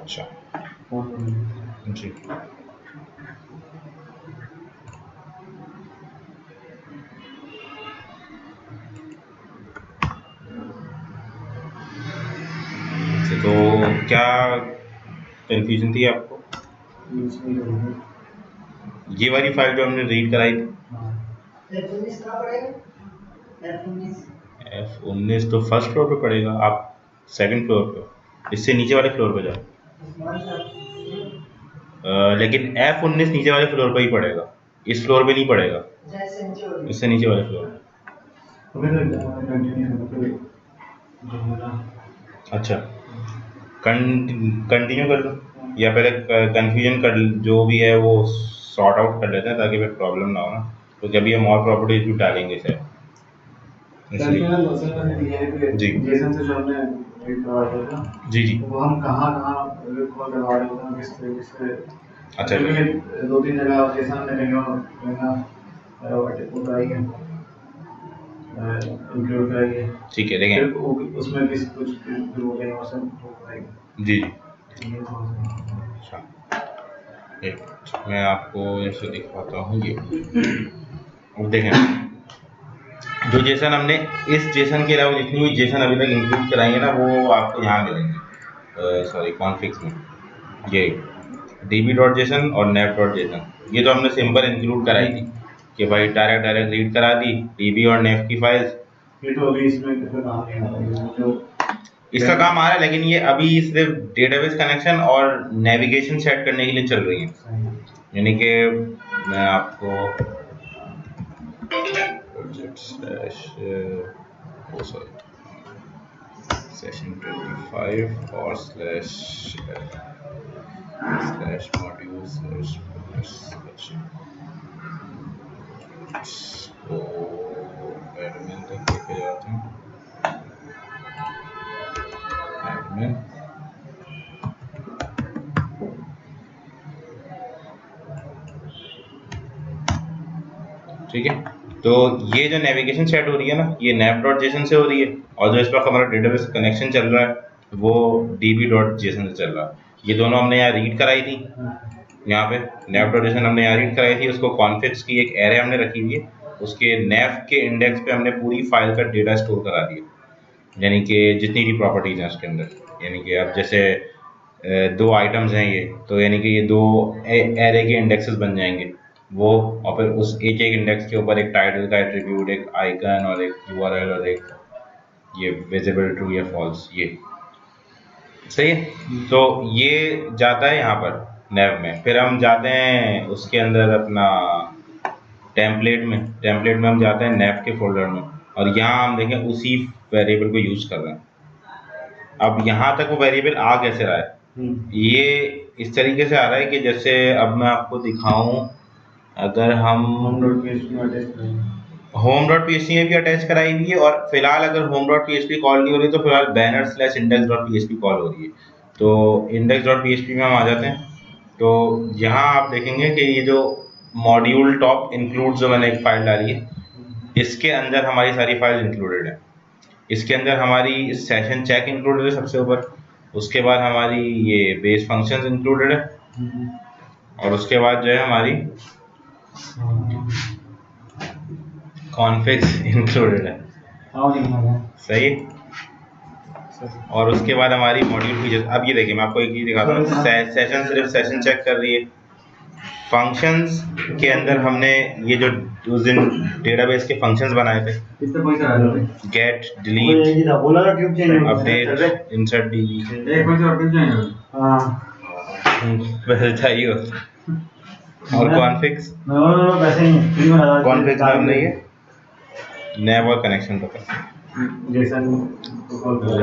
अच्छा जी, तो क्या कंफ्यूजन थी आपको? ये वाली फाइल जो हमने रीड कराई थी, F19 तो फर्स्ट फ्लोर पे पड़ेगा, आप सेकंड फ्लोर पे हो, इससे नीचे वाले फ्लोर पे जाओ। लेकिन F19 नीचे वाले फ्लोर पे ही पड़ेगा, इस फ्लोर पे नहीं पड़ेगा, इससे नीचे वाले फ्लोर पे। अच्छा, कंटिन्यू कर लो या पहले कंफ्यूजन कर जो भी है वो सॉर्ट आउट कर लेते हैं ताकि फिर प्रॉब्लम ना हो ना, क्योंकि अभी हम और प्रॉपर्टीज भी डालेंगे सर, इसलिए। जी जेसन से जो हमने रीड करवाया था जी जी, वो हम कहाँ कॉल करवा रहे होते हैं, किस तरीके से। अच्छा क्योंकि 2-3 जगह जेसन ने कराई है, इंक्लूड कराई है। ठीक है, देखें उसमें भी कुछ वो कराई जी जी। अच्छा, एक मैं आपको ऐसे दिखाता हूँ, ये अब देखें, जो जेसन हमने इस जेसन के अलावा जितनी भी जेसन अभी तक इंक्लूड कराई है ना, वो आपको यहाँ मिलेंगे, सॉरी कॉन्फिग्स में, ये db.json और nav.json, ये तो हमने सिंपल इंक्लूड कराई थी कि भाई डायरेक्ट रीड करा दी db और nav की फाइल्स। ये तो अभी इसमें काम नहीं आ रहा है, जो इसका काम आ रहा है, लेकिन ये अभी सिर्फ डेटाबेस कनेक्शन और नेविगेशन सेट करने के लिए चल रही है। यानी कि मैं आपको सेशन 25 और स्लैश मॉड्यूल तो एडमिन तक लेके जाते हैं, एडमिन ठीक है। तो ये जो नेविगेशन सेट हो रही है ना, ये nav.json से हो रही है, और जो इस वक्त हमारा डेटाबेस कनेक्शन चल रहा है वो db.json से चल रहा है। ये दोनों हमने यहाँ रीड कराई थी, यहाँ पे nav.json हमने यहाँ रीड कराई थी, उसको कॉन्फिग्स की एक एरे हमने रखी हुई है, उसके nav के इंडेक्स पे हमने पूरी फाइल का डेटा स्टोर करा दिया, यानी कि जितनी भी प्रॉपर्टीज हैं उसके अंदर। यानी कि अब जैसे दो आइटम्स हैं ये, तो यानी कि ये दो एरे के इंडेक्सेस बन जाएंगे वो, और फिर उस एक एक इंडेक्स के ऊपर एक टाइटल का एट्रीब्यूट, एक आइकन और एक यूआरएल और एक ये विजिबल ट्रू या फॉल्स, ये सही है। तो ये जाता है यहाँ पर नैव में, फिर हम जाते हैं उसके अंदर अपना टेम्पलेट में हम जाते हैं नैव के फोल्डर में, और यहाँ हम देखें उसी वेरिएबल को यूज कर रहे हैं। अब यहाँ तक वो वेरिएबल आ कैसे रहा है, ये इस तरीके से आ रहा है कि जैसे अब मैं आपको दिखाऊं, अगर हम home.php में भी अटैच कराई हुई है, और फिलहाल अगर home.php कॉल नहीं हो रही तो फिलहाल banner/index.php कॉल हो रही है। तो index.php में हम आ जाते हैं, तो यहाँ आप देखेंगे कि ये जो मॉड्यूल टॉप इंक्लूड जो मैंने एक फाइल डाली है, इसके अंदर हमारी सारी फाइल इंक्लूडेड है। इसके अंदर हमारी सेशन चेक इंक्लूडेड है सबसे ऊपर, उसके बाद हमारी ये बेस फंक्शंस इंक्लूडेड है, और उसके बाद जो है हमारी कॉन्फिग्स इंक्लूडेड है, सही। और उसके बाद हमारी मॉड्यूल फीचर्स। अब ये देखिए मैं आपको एक चीज दिखाता हूँ, सेशन सिर्फ सेशन चेक कर रही है। फंक्शंस के अंदर हमने ये जो उस दिन डेटाबेस के फंक्शंस बनाए थे, get, delete, update, insert DB, वैसे चाहिए और कॉन्फिग्स में हमने ये नैव और कनेक्शन पकड़ा,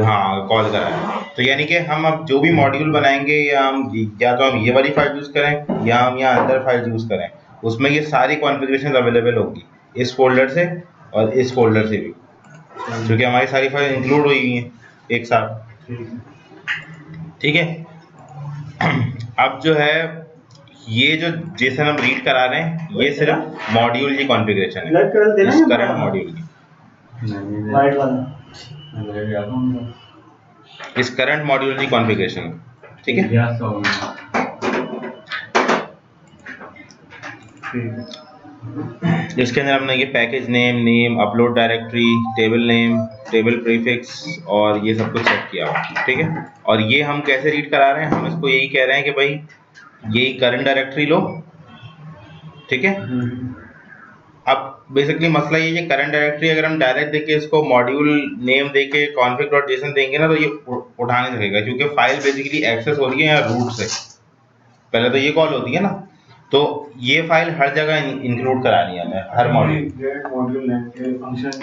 हाँ कॉल करा है। तो यानी कि हम अब जो भी मॉड्यूल बनाएंगे, या तो हम ये वाली फाइल यूज करें या हम यहाँ अंदर फाइल यूज करें, उसमें ये सारी कॉन्फ़िगरेशन अवेलेबल होगी इस फोल्डर से और इस फोल्डर से भी, क्योंकि हमारी सारी फाइल इंक्लूड हुई हैं एक साथ, ठीक है। अब जो है ये जो जेसन हम रीड करा रहे हैं, ये सिर्फ मॉड्यूल की कॉन्फ़िगरेशन है, इस करंट मॉड्यूल की, इस करंट मॉड्यूल की कॉन्फ़िगरेशन। ठीक है। गैस हो गया। ठीक। इसके अंदर हमने ये package name, name, upload directory, table name, table prefix और ये सब कुछ सेट किया हुआ, ठीक है। और ये हम कैसे रीड करा रहे हैं, हम इसको यही कह रहे हैं कि भाई यही करंट डायरेक्टरी लो, ठीक है। अब बेसिकली मसला ये है, करंट डायरेक्टरी अगर हम डायरेक्ट देके इसको मॉड्यूल नेम देके config.json देंगे ना तो ये उठा नहीं सकेगा, क्योंकि फाइल बेसिकली एक्सेस हो रही है यहाँ रूट से, पहले तो ये कॉल होती है ना, तो ये फाइल हर जगह इंक्लूड करानी है हमें, हर मॉड्यूल।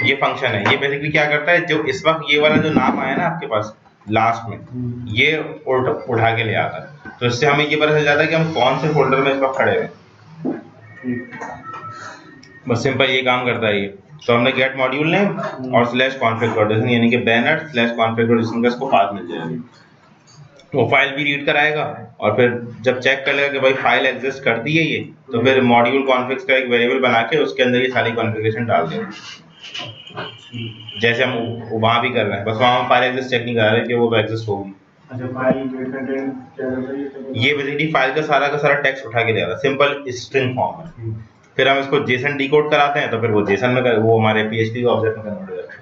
ये फंक्शन है, ये बेसिकली क्या करता है, जो इस वक्त ये वाला जो नाम आया ना आपके पास लास्ट में, ये उठा के ले आता है, तो इससे हमें ये पता चल जाता है कि हम कौन से फोल्डर में इस वक्त खड़े हैं। बस सिंपल ये काम करता है ये। तो हमने गेट मॉड्यूल नेम और /config.json यानी कि बैनर /config.json का इसको पाथ मिल जाएगा, वो फाइल भी रीड कराएगा और फिर जब चेक कर लेगा कि भाई फाइल एग्जिस्ट करती है ये, तो फिर मॉड्यूल कॉन्फ़िग्स का एक वेरिएबल बना के उसके अंदर ये सारी कॉन्फ़िगरेशन डाल देगा, जैसे हम वहाँ भी कर रहे हैं, बस वहाँ हम फाइल एग्जिस्ट चेक नहीं करा रहे कि वो एग्जिस्ट होगी। अच्छा, फाइल कंटेंट क्या करता है ये बेसिकली फाइल का सारा टेक्स्ट उठा के ले आता है, सिंपल स्ट्रिंग फॉर्म में। फिर हम इसको जेसन डिकोड कराते हैं तो फिर वो जेसन में वो हमारे PHP के ऑब्जेक्ट में कन्वर्ट हो जाता है,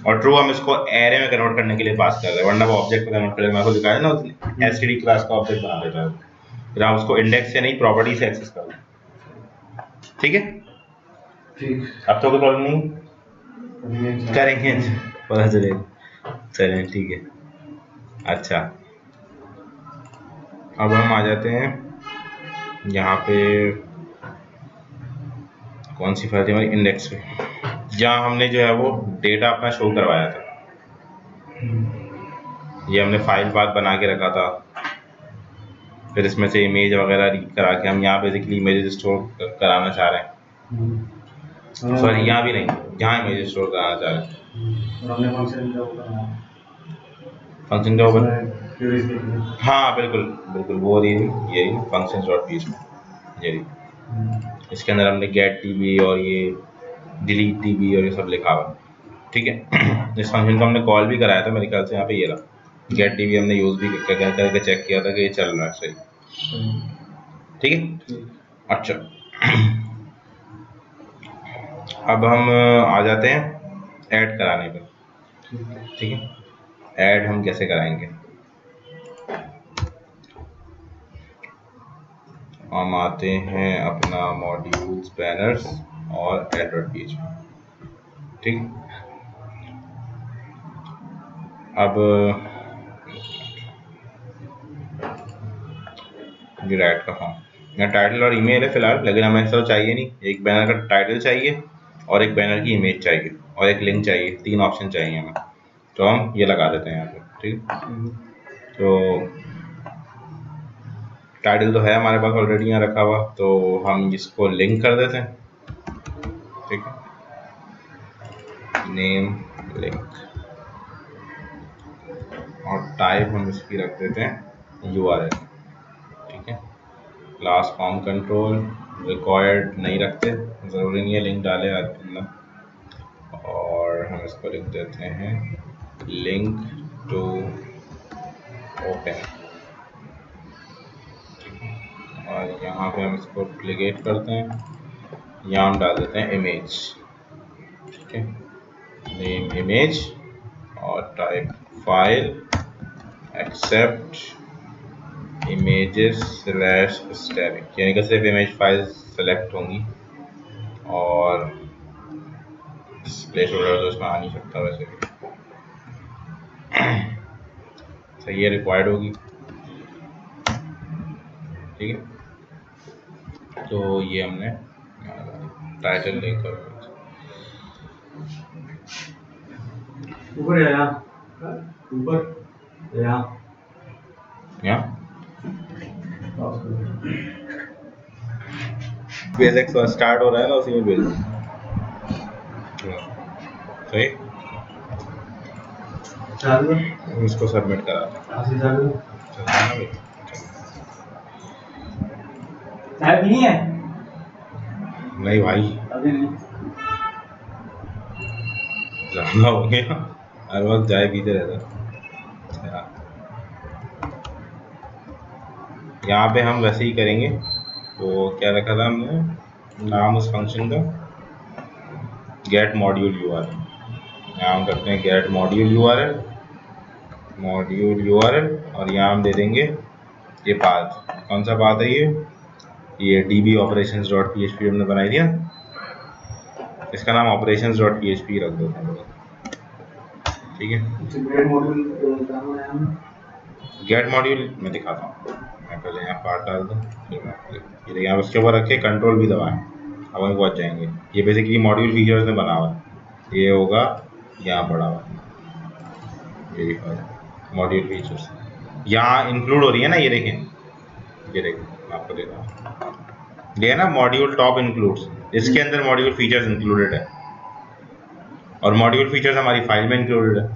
और ट्रू हम इसको एरे में कन्वर्ट करने के लिए पास कर रहे हैं, वरना वो ऑब्जेक्ट में कन्वर्ट करेगा, मैं आपको दिखाया ना उसने एसटीडी क्लास का ऑब्जेक्ट बना देता है, फिर आप उसको इंडेक्स से नहीं प्रॉपर्टी से एक्सेस कर लो, ठीक है। ठीक। अब तो कोई प्रॉब्लम नहीं, करेंगे पता चलेगा, चलें ठीक है। अच्छा, अब हम आ जाते हैं यहाँ पे, कौन सी फाइल थी हमारी, इंडेक्स पे, जहाँ हमने जो है वो डेटा अपना शो करवाया था, ये हमने फाइल पाथ बना के रखा था, फिर इसमें से इमेज वगैरह रीड करा के हम यहाँ बेसिकली इमेजेस स्टोर कराना चाह रहे हैं, सॉरी यहाँ भी नहीं, यहाँ इमेज स्टोर कराना चाह रहे हैं। फंक्शन का ओपन, हाँ बिल्कुल बिल्कुल, वो रही ये functions.php, ये इसके अंदर हमने गेट टीबी और ये डिलीट टीबी और ये सब लिखा हुआ, ठीक है। इस फंक्शन को हमने कॉल भी कराया था मेरे ख्याल से, यहाँ पे ये रहा गेट टीबी हमने यूज़ भी करके चेक किया था कि ये चल रहा है सही, ठीक है। अच्छा, अब हम आ जाते हैं ऐड कराने पे, ठीक है। ऐड हम कैसे कराएंगे, हम आते हैं अपना मॉड्यूल्स बैनर्स और add.php, ठीक। अब ऐड का फॉर्म, यहाँ टाइटल और ईमेल है फिलहाल, लेकिन हमें ऐसा चाहिए नहीं, एक बैनर का टाइटल चाहिए और एक बैनर की इमेज चाहिए और एक लिंक चाहिए, 3 ऑप्शन चाहिए हमें, तो हम ये लगा देते हैं यहाँ पे, ठीक। तो टाइटल तो है हमारे पास ऑलरेडी यहाँ रखा हुआ, तो हम इसको लिंक कर देते हैं, ठीक है, नेम लिंक, और टाइप हम इसकी रख देते हैं URL, ठीक है। क्लास फॉर्म कंट्रोल रिक्वायर्ड नहीं रखते, ज़रूरी नहीं है लिंक डाले अंदर, और हम इसको लिख देते हैं लिंक टू ओपन, और यहाँ पे हम इसको डुप्लीकेट करते हैं, यहाँ हम डाल देते हैं इमेज, ठीक है, नेम इमेज और type file accept images /static, यानी कि सिर्फ इमेज फाइल सेलेक्ट होंगी और प्लेस होल्डर तो इसमें आ नहीं सकता वैसे भी, सही है, रिक्वायर्ड होगी, ठीक है। तो ये हमने टाइटल लेकर ऊपर यहाँ बेसिक स्टार्ट हो रहा है ना, उसी में भेज सही, इसको सबमिट करा नहीं है, नहीं भाई अभी नहीं, ज़्यादा हो गया, हर वक्त चाय पीते रहता है। यहाँ पे हम वैसे ही करेंगे। तो क्या रखा था हमने नाम उस फंक्शन का, गेट मॉड्यूल यूआरएल। यहाँ हम करते हैं गेट मॉड्यूल यूआरएल, और यहाँ हम दे देंगे ये पाथ। कौन सा पाथ है ये db operations.php हमने बनाई दिया, इसका नाम operations.php रख दो। ठीक है, गेट मॉड्यूल कहाँ बनाया हमने? गेट मॉड्यूल मैं दिखाता हूँ। मैं पहले यहाँ पार्ट डाल दूँ, फिर मैं ये देखिए, आप उसके ऊपर रखे कंट्रोल भी दबाएं, अब हम पहुँच जाएंगे। ये बेसिकली मॉड्यूल फीचर्स ने बना हुआ है, ये होगा यहाँ पड़ा हुआ, ये दिखा मॉड्यूल फीचर्स यहाँ इंक्लूड हो रही है ना, ये देखें, ये देखें मैं आपको देता हूँ, ये है ना मॉड्यूल टॉप इंक्लूड्स, इसके अंदर मॉड्यूल फीचर्स इंक्लूडेड है, और मॉड्यूल फीचर्स हमारी फाइल में इंक्लूडेड है।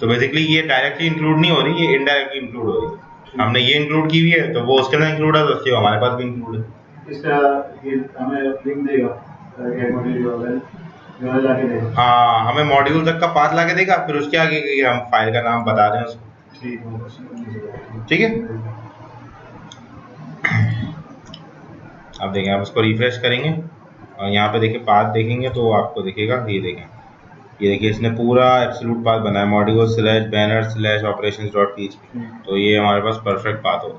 तो बेसिकली ये डायरेक्टली इंक्लूड नहीं हो रही, ये इनडायरेक्टली इंक्लूड हो रही है। हमने ये इंक्लूड की हुई है तो वो उसके अंदर इंक्लूड है, तो इसलिए हमारे पास भी इंक्लूड है। इसका ये हमें लिंक देगा गेट मॉड्यूल यूआरएल जो लाके देगा। हाँ, हमें मॉड्यूल तक का पाथ लाके देगा, फिर उसके आगे की हम फाइल का नाम बता दें उसको। ठीक है, अब देखें, आप इसको रिफ्रेश करेंगे और यहाँ पे देखिए पाथ देखेंगे तो आपको दिखेगा, ये देखें, ये देखिए इसने पूरा एब्सोल्यूट पाथ बनाया, module slash banner slash operations dot PHP. तो ये हमारे पास परफेक्ट पाथ होगा।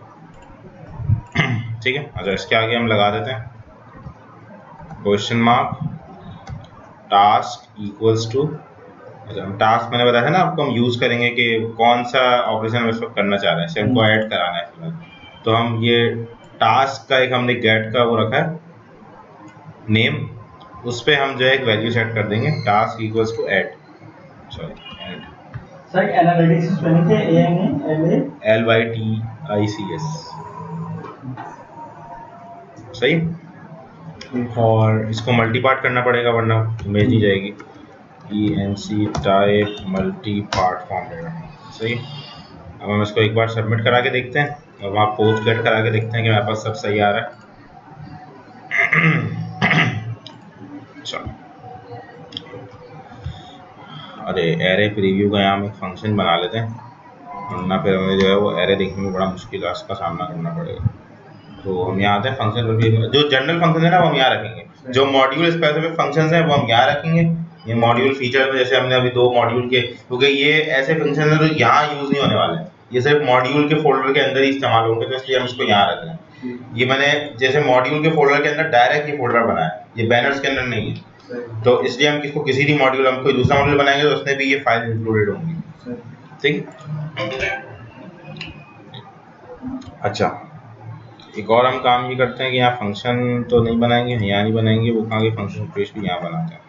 ठीक है, अच्छा इसके आगे हम लगा देते हैं question mark task equals to. अच्छा, हम टास्क मैंने बताया था ना आपको, हम यूज़ करेंगे कि कौन सा ऑपरेशन हम इस वक्त करना चाह रहे हैं, सिर्फ को ऐड कराना है फिलहाल। तो हम ये टास्क का एक हमने गेट का वो रखा है नेम, उस पर हम जो है एक वैल्यू सेट कर देंगे, task equals to add, sorry add, sir analytics बनी थे एआई में LYTICS, सही। और इसको मल्टी पार्ट करना पड़ेगा वरना इमेज नहीं जाएगी, ENC type multi part form देगा, सही। अब हम इसको एक बार सबमिट करा के देखते हैं और वहाँ पोस्ट गेट करा के देखते हैं कि मेरे पास सब सही आ रहा है। चलो, अरे एरे प्रीव्यू का यहाँ हम एक फंक्शन बना लेते हैं, वरना फिर हमें जो है वो एरे देखने में बड़ा मुश्किल है, उसका सामना करना पड़ेगा। तो हम यहाँ आते हैं फंक्शन पर भी, जो जनरल फंक्शन है ना वो हम यहाँ रखेंगे, जो मॉड्यूल स्पेसिफिक फंक्शंस हैं वो हम यहाँ रखेंगे। ये मॉड्यूल फीचर में जैसे हमने अभी दो मॉड्यूल के, क्योंकि ये ऐसे फंक्शन है जो यहाँ यूज़ नहीं होने वाले, ये सिर्फ मॉड्यूल के फोल्डर के अंदर ही इस्तेमाल होंगे, तो इसलिए हम इसको यहाँ रख रहे हैं। ये मैंने जैसे मॉड्यूल के फोल्डर के अंदर डायरेक्ट ये फोल्डर बनाया, ये बैनर्स के अंदर नहीं है, तो इसलिए हम किसको किसी भी मॉड्यूल, हम कोई दूसरा मॉड्यूल बनाएंगे तो उसमें भी ये फाइल इंक्लूडेड होंगी। ठीक, अच्छा एक और हम काम ये करते हैं कि यहाँ फंक्शन तो नहीं बनाएंगे, यहाँ नहीं बनाएंगे, वो कहाँ के फंक्शन पेज भी यहाँ बनाते हैं।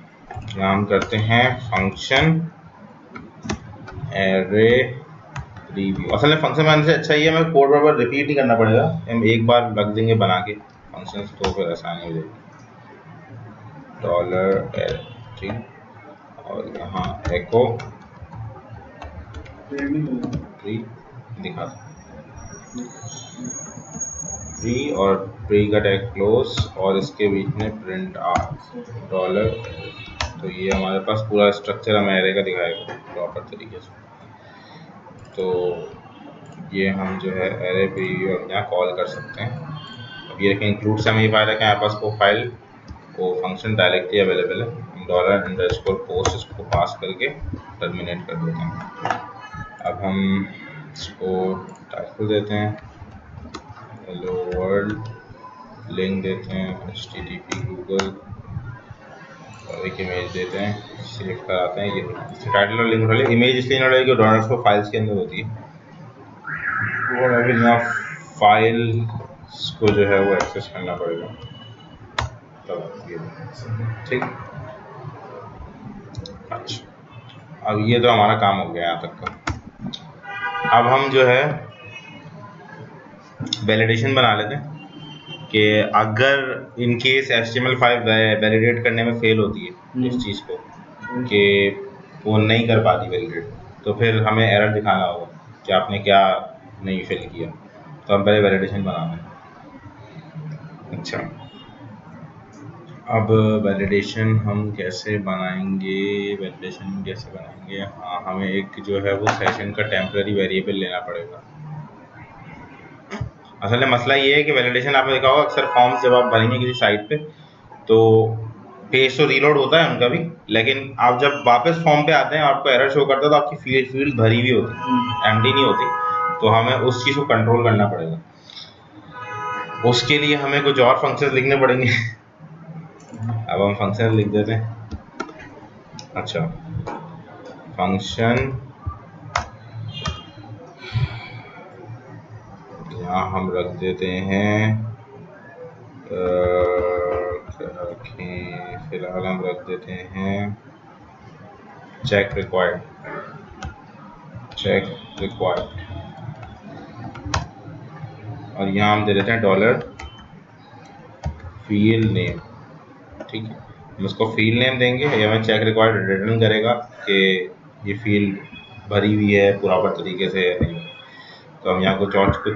यहाँ हम करते हैं फंक्शन एरे प्रीव्यू। असल में फंक्शन बनाने से अच्छा ही है, हमें कोड बार रिपीट नहीं करना पड़ेगा, हम एक बार रख देंगे बना के फंक्शन, तो फिर आसानी हो जाएगी। डॉलर एल, ठीक, और यहाँ एको प्री दिखा दो, प्री और प्री का टैग क्लोज, और इसके बीच में प्रिंट आर डॉलर। तो ये हमारे पास पूरा स्ट्रक्चर हमें एरे का दिखाएगा प्रॉपर तरीके से। तो ये हम जो है एरे प्रीव्यू हम यहाँ कॉल कर सकते हैं। अब ये देखें इंक्लूड से हमें ये फायदा है कि हमारे पास वो फाइल वो फंक्शन डायरेक्टली अवेलेबल है, $_पोस्ट इसको पास करके टर्मिनेट कर देते हैं। अब हम इसको टाइटल देते हैं हेलो वर्ल्ड, लिंक देते हैं http गूगल, और एक इमेज देते हैं, सेव कराते हैं। ये टाइटल और लिंक वाले इमेज इसलिए नहीं रहेगी, डॉलर्स को फाइल्स के अंदर होती है, और अभी यहाँ फाइल्स को जो है वो एक्सेस करना पड़ेगा, तो ये ठीक। अच्छा, अब ये तो हमारा काम हो गया यहाँ तक का। अब हम जो है वैलिडेशन बना लेते हैं कि अगर इन केस HTML5 वैलिडेट करने में फेल होती है इस चीज़ को कि वो नहीं कर पाती वैलिडेट, तो फिर हमें एरर दिखाना होगा कि आपने क्या नहीं फिल किया। तो हम पहले वैलिडेशन बनाते हैं। अच्छा, अब वैलिडेशन हम कैसे बनाएंगे, हाँ हमें एक जो है वो सेशन का टेम्पररी वेरिएबल लेना पड़ेगा। असल में मसला ये है कि वैलिडेशन आपने देखा होगा अक्सर फॉर्म्स जब आप भरेंगे किसी साइट पे तो पेज तो रीलोड होता है उनका भी, लेकिन आप जब वापस फॉर्म पे आते हैं आपको एरर शो करता है तो आपकी फील्ड भरी हुई होती है, एम्प्टी नहीं होती। तो हमें उस चीज़ को कंट्रोल करना पड़ेगा, उसके लिए हमें कुछ और फंक्शंस लिखने पड़ेंगे। अब हम फंक्शन लिख देते हैं। अच्छा, फंक्शन यहाँ हम रख देते हैं फिलहाल हम रख देते हैं चेक रिक्वायर्ड, और यहाँ हम दे देते हैं डॉलर फील्ड नेम। ठीक है, हम उसको फील्ड नेम देंगे, ये हमें चेक रिक्वायर्ड रिटर्न करेगा कि ये फील्ड भरी हुई है प्रॉपर तरीके से है नहीं। तो हम यहाँ कुछ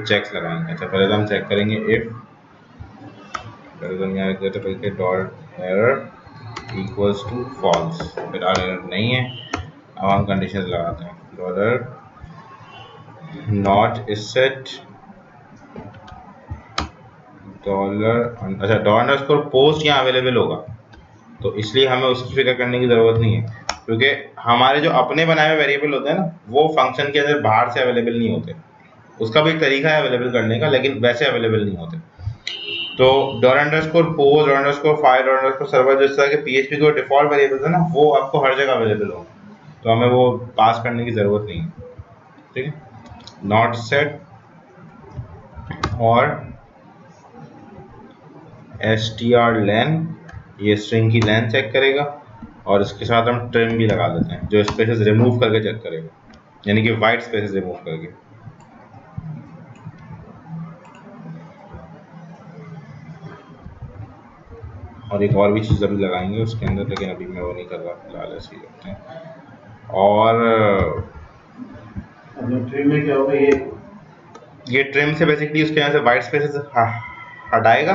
चेक्स लगाएंगे। अच्छा, पहले तो हम चेक करेंगे इफ, पहले तो हम यहाँ रख देते हैं dot error equals to false, फिलहाल एरर नहीं है। अब हम कंडीशन लगाते हैं dollar not is set dollar, अच्छा $_ पोस्ट यहाँ अवेलेबल होगा, तो इसलिए हमें उसकी फिक्र करने की ज़रूरत नहीं है, क्योंकि हमारे जो अपने बनाए हुए वेरिएबल होते हैं ना वो फंक्शन के अंदर बाहर से अवेलेबल नहीं होते। उसका भी एक तरीका है अवेलेबल करने का, लेकिन वैसे अवेलेबल नहीं होते। तो $_ post, $file, $server जिस तरह के PHP के डिफॉल्ट वेरिएबल्स है ना वो आपको हर जगह अवेलेबल होंगे, तो हमें वो पास करने की ज़रूरत नहीं है। ठीक है, नॉट सेट और strlen, ये स्ट्रिंग की लेंथ चेक करेगा, और इसके साथ हम ट्रिम भी लगा देते हैं जो स्पेसेस रिमूव करके चेक करेगा, यानी कि वाइट स्पेसेस रिमूव करके। और एक और भी चीज़ अभी लगाएंगे उसके अंदर, लेकिन अभी मैं वो नहीं कर रहा, फिलहाल ऐसे ही रखते हैं। और ट्रिम में क्या होगा, ये ट्रिम से बेसिकली उसके यहाँ से वाइट स्पेसेस हटाएगा,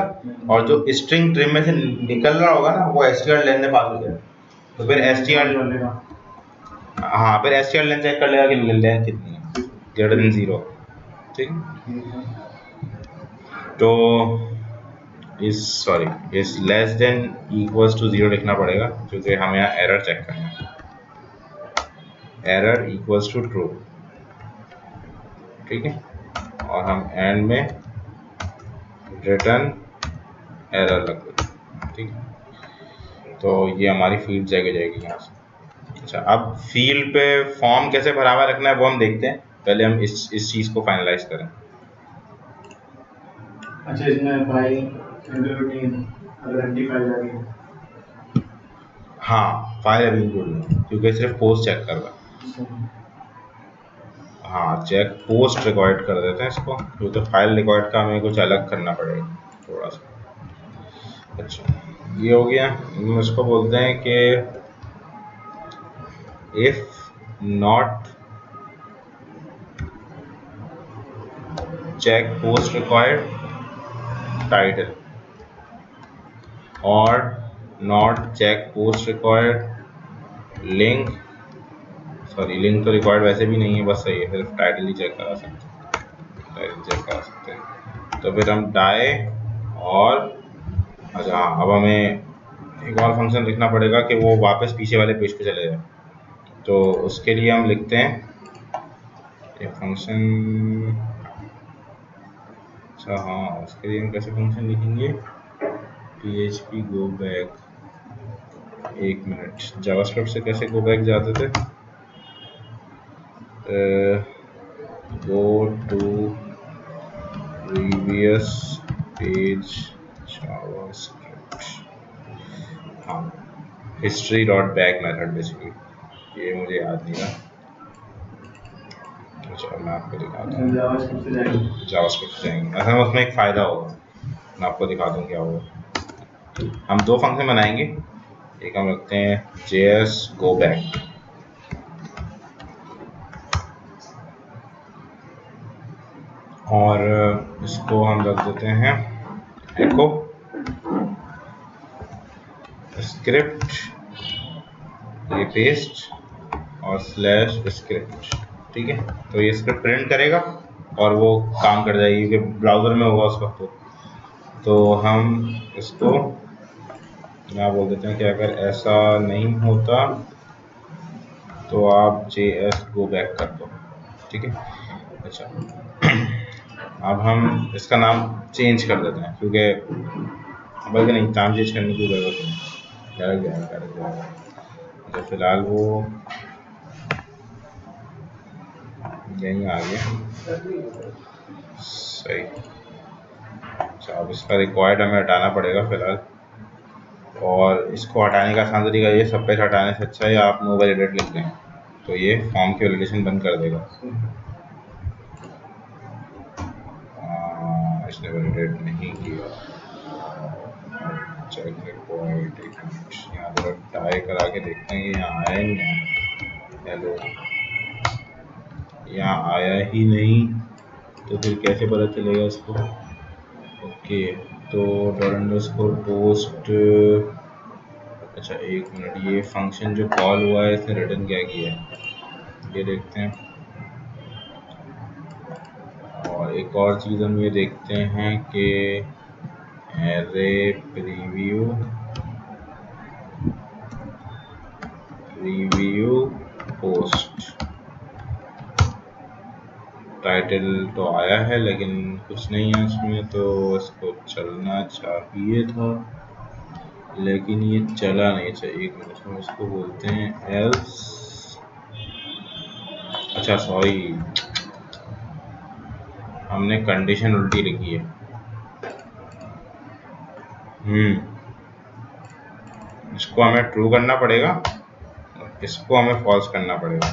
और जो स्ट्रिंग ट्रिम में से निकल रहा होगा ना वो strlen ने पास हो जाएगा। तो फिर हाँ, फिर strlen चेक कर लेगा कि लेंथ कितनी है, ग्रेटर देन 0। ठीक है, तो इस लेस देन इक्वल्स टू 0 लिखना पड़ेगा, क्योंकि हम यहाँ एरर चेक करना है, एरर इक्वल्स टू ट्रू। ठीक है, और हम एंड में रिटर्न एरर लग देते। ठीक है, तो ये हमारी फील्ड चेक हो जाएगी यहाँ से। अच्छा, अब फील्ड पे फॉर्म कैसे भरा हुआ रखना है वो हम देखते हैं, पहले हम इस चीज़ को फाइनलाइज करें। अच्छा, इसमें फाइल अगर एम्प्टी फाइल आ गई, हाँ, फाइल अभी इंक्लूड नहीं क्योंकि सिर्फ पोस्ट चेक कर रहा है। हाँ, चेक पोस्ट रिकॉर्ड कर देते हैं इसको, क्योंकि फाइल रिकॉर्ड का हमें कुछ अलग करना पड़ेगा थोड़ा सा। अच्छा, ये हो गया। हम इसको बोलते हैं कि if not check post required title और not check post required link, sorry link तो रिक्वायर्ड वैसे भी नहीं है, बस सही है, सिर्फ टाइटल ही चेक करा सकते हैं, तो फिर हम डाई और अच्छा, अब हमें एक और फंक्शन लिखना पड़ेगा कि वो वापस पीछे वाले पेज पे चले जाए। तो उसके लिए हम लिखते हैं एक फंक्शन। अच्छा हाँ, उसके लिए हम कैसे फंक्शन लिखेंगे, PHP गो बैक, एक मिनट, जावास्क्रिप्ट से कैसे गो बैक जाते थे, go to previous page JavaScript, हाँ, history dot back method basically, ये मुझे याद नहीं रहा। अच्छा, मैं आपको दिखाता हूँ, जावास्क्रिप्ट से जाएंगे, असल में उसमें एक फ़ायदा होगा, मैं आपको दिखा दूँ क्या होगा। हम दो फंक्शन बनाएंगे, एक हम रखते हैं JS गो बैक, और इसको हम रख देते हैं एको स्क्रिप्ट, ये पेस्ट और /स्क्रिप्ट। ठीक है, तो ये स्क्रिप्ट प्रिंट करेगा और वो काम कर जाएगी क्योंकि ब्राउज़र में होगा उस वक्त तो हम इसको यहाँ बोल देते हैं कि अगर ऐसा नहीं होता तो आप JS गो बैक कर दो, ठीक है। अच्छा अब हम इसका नाम चेंज कर देते हैं क्योंकि बल्कि नहीं, नाम चेंज करने की ज़रूरत नहीं, डायरेक्ट जाएगा। अच्छा फिलहाल वो यहीं आ गया, सही। अच्छा अब इसका रिक्वायर्ड हमें हटाना पड़ेगा फिलहाल, और इसको हटाने का आसान तरीका ये, सब पेज हटाने से अच्छा है आप नो वैलिडेट लिख दें तो ये फॉर्म की वैलिडेशन बंद कर देगा। इसने वैलिडेट नहीं किया, चेक रिक्वायर्ड, यहाँ जरा ट्राई करा के देखते हैं कि यहाँ आया नहीं है। हेलो, यहाँ आया ही नहीं तो फिर कैसे पता चलेगा इसको। ओके तो $_पोस्ट, अच्छा एक मिनट, ये फंक्शन जो कॉल हुआ है इसने रिटर्न क्या किया है ये देखते हैं। और एक और चीज़ हम ये देखते हैं कि एरे प्रीव्यू पोस्ट, टाइटल तो आया है लेकिन कुछ नहीं है इसमें, तो इसको चलना चाहिए था लेकिन ये चला नहीं चाहिए। एक मिनट हम इसको बोलते हैं एल्स, अच्छा सॉरी हमने कंडीशन उल्टी लिखी है। इसको हमें ट्रू करना पड़ेगा, इसको हमें फॉल्स करना पड़ेगा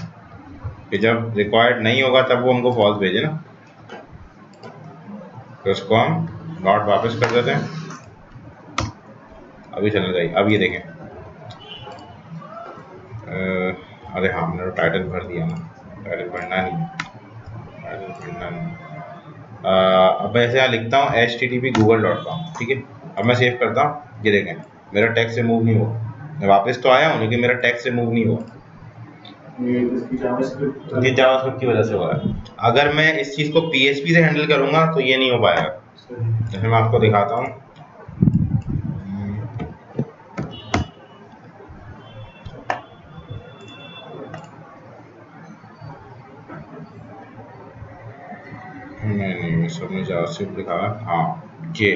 कि जब रिक्वायर्ड नहीं होगा तब वो हमको फॉल्स भेजे ना। तो इसको हम नॉट वापस कर देते हैं, अभी चलना चाहिए। अब ये देखें, अरे हाँ हमने तो टाइटल भर दिया ना, टाइटल भरना नहीं, अब मैं ऐसे यहाँ लिखता हूँ http:/google.com, ठीक है। अब मैं सेव करता हूँ, ये देखें मेरा टेक्स्ट रिमूव नहीं हुआ, मैं वापस तो आया हूँ लेकिन मेरा टेक्स्ट रिमूव नहीं हुआ। ये जावास्क्रिप्ट की वजह से हो रहा है। अगर मैं इस चीज़ को PHP से हैंडल करूँगा तो ये नहीं हो पाएगा। जैसे मैं आपको दिखाता हूँ, नहीं सब में जावास्क्रिप्ट लिखा है। हाँ ये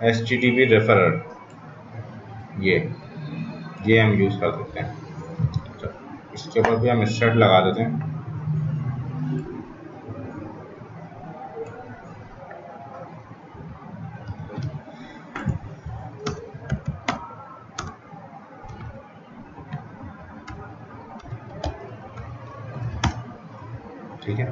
HTTP रेफरर, ये हम यूज़ कर सकते हैं। अच्छा इसके ऊपर भी हम इंसर्ट लगा देते हैं। ठीक है,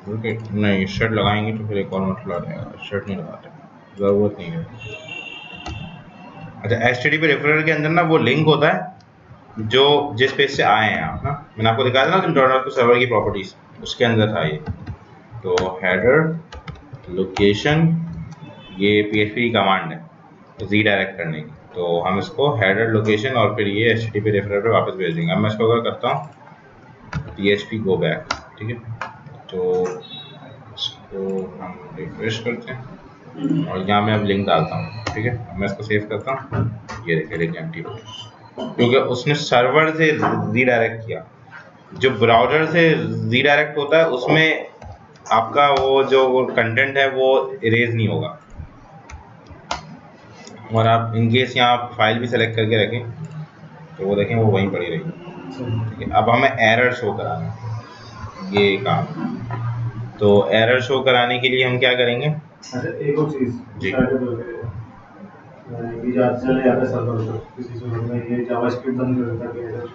ओके नहीं शर्ट लगाएंगे तो फिर एक और मसला रहेगा, शर्ट नहीं लगाते, ज़रूरत नहीं है। अच्छा HTTP रेफरर के अंदर ना वो लिंक होता है जो जिस पेज से आए हैं आप ना, मैंने आपको दिखाया था ना डॉट सर्वर की प्रॉपर्टीज़, उसके अंदर था ये। तो हेडर लोकेशन, ये PHP की कमांड है रीडायरेक्ट करने की, तो हम इसको हेडर लोकेशन और फिर ये HTTP रेफरर पे वापस भेज देंगे। अब मैं इसको अगर करता हूँ PHP गो बैक, ठीक है, तो इसको हम रिफ्रेश करते हैं और यहाँ मैं अब लिंक डालता हूँ, ठीक है। अब मैं इसको सेव करता हूँ, ये देखिए लिंक एम्प्टी हो गया क्योंकि उसने सर्वर से रीडायरेक्ट किया। जो ब्राउज़र से रीडायरेक्ट होता है उसमें आपका वो जो कंटेंट है वो इरेज नहीं होगा, और आप इनकेस यहाँ फाइल भी सेलेक्ट करके रखें तो वो देखें वो वहीं पड़ी रहेगी, ठीक है। अब हमें एरर शो कराना है, ये काम। तो एरर शो कराने के लिए हम क्या करेंगे, अच्छा एक और चीज़ जी। ये चले जाता है सर्वर पर, किसी सूरत में ये जावास्क्रिप्ट बंद कर देता है,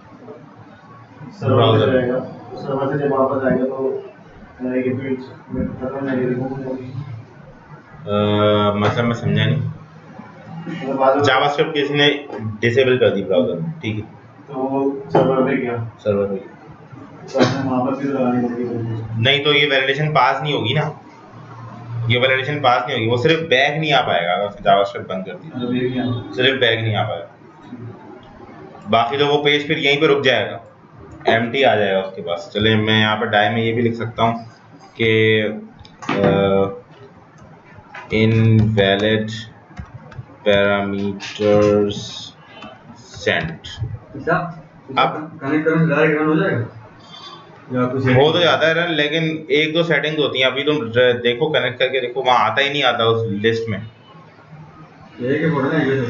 सर्वर पे जाएगा, सर्वर से जब वापस आएगा तो ये फील्ड्स खत्म नहीं, रिमूव होगी। मतलब मैं समझा नहीं। जावास्क्रिप्ट किसी ने डिसेबल कर दी ब्राउज़र में, ठीक है, तो सर्वर पे गया, सर्वर पे तो आपने वहाँ पर फिर लगानी पड़ेगी। नहीं तो ये वैलिडेशन पास नहीं होगी ना, ये वैलिडेशन पास नहीं होगी, वो सिर्फ बैक नहीं आ पाएगा अगर जावास्क्रिप्ट बंद कर दी, सिर्फ बैक नहीं आ पाएगा। बाकी तो वो पेज फिर यहीं पे रुक जाएगा, एम्प्टी आ जाएगा उसके पास। चलिए मैं यहाँ पर डाई में ये भी लिख सकता हूँ कि इनवैलिड पैरामीटर्स सेंट। अब कनेक्ट करने से डायरेक्ट रन हो जाएगा या कुछ हो तो जाता है रन, लेकिन एक दो सेटिंग्स होती हैं। अभी तुम देखो कनेक्ट करके देखो, वहाँ आता ही नहीं आता उस लिस्ट में। ये के फोटो ना ये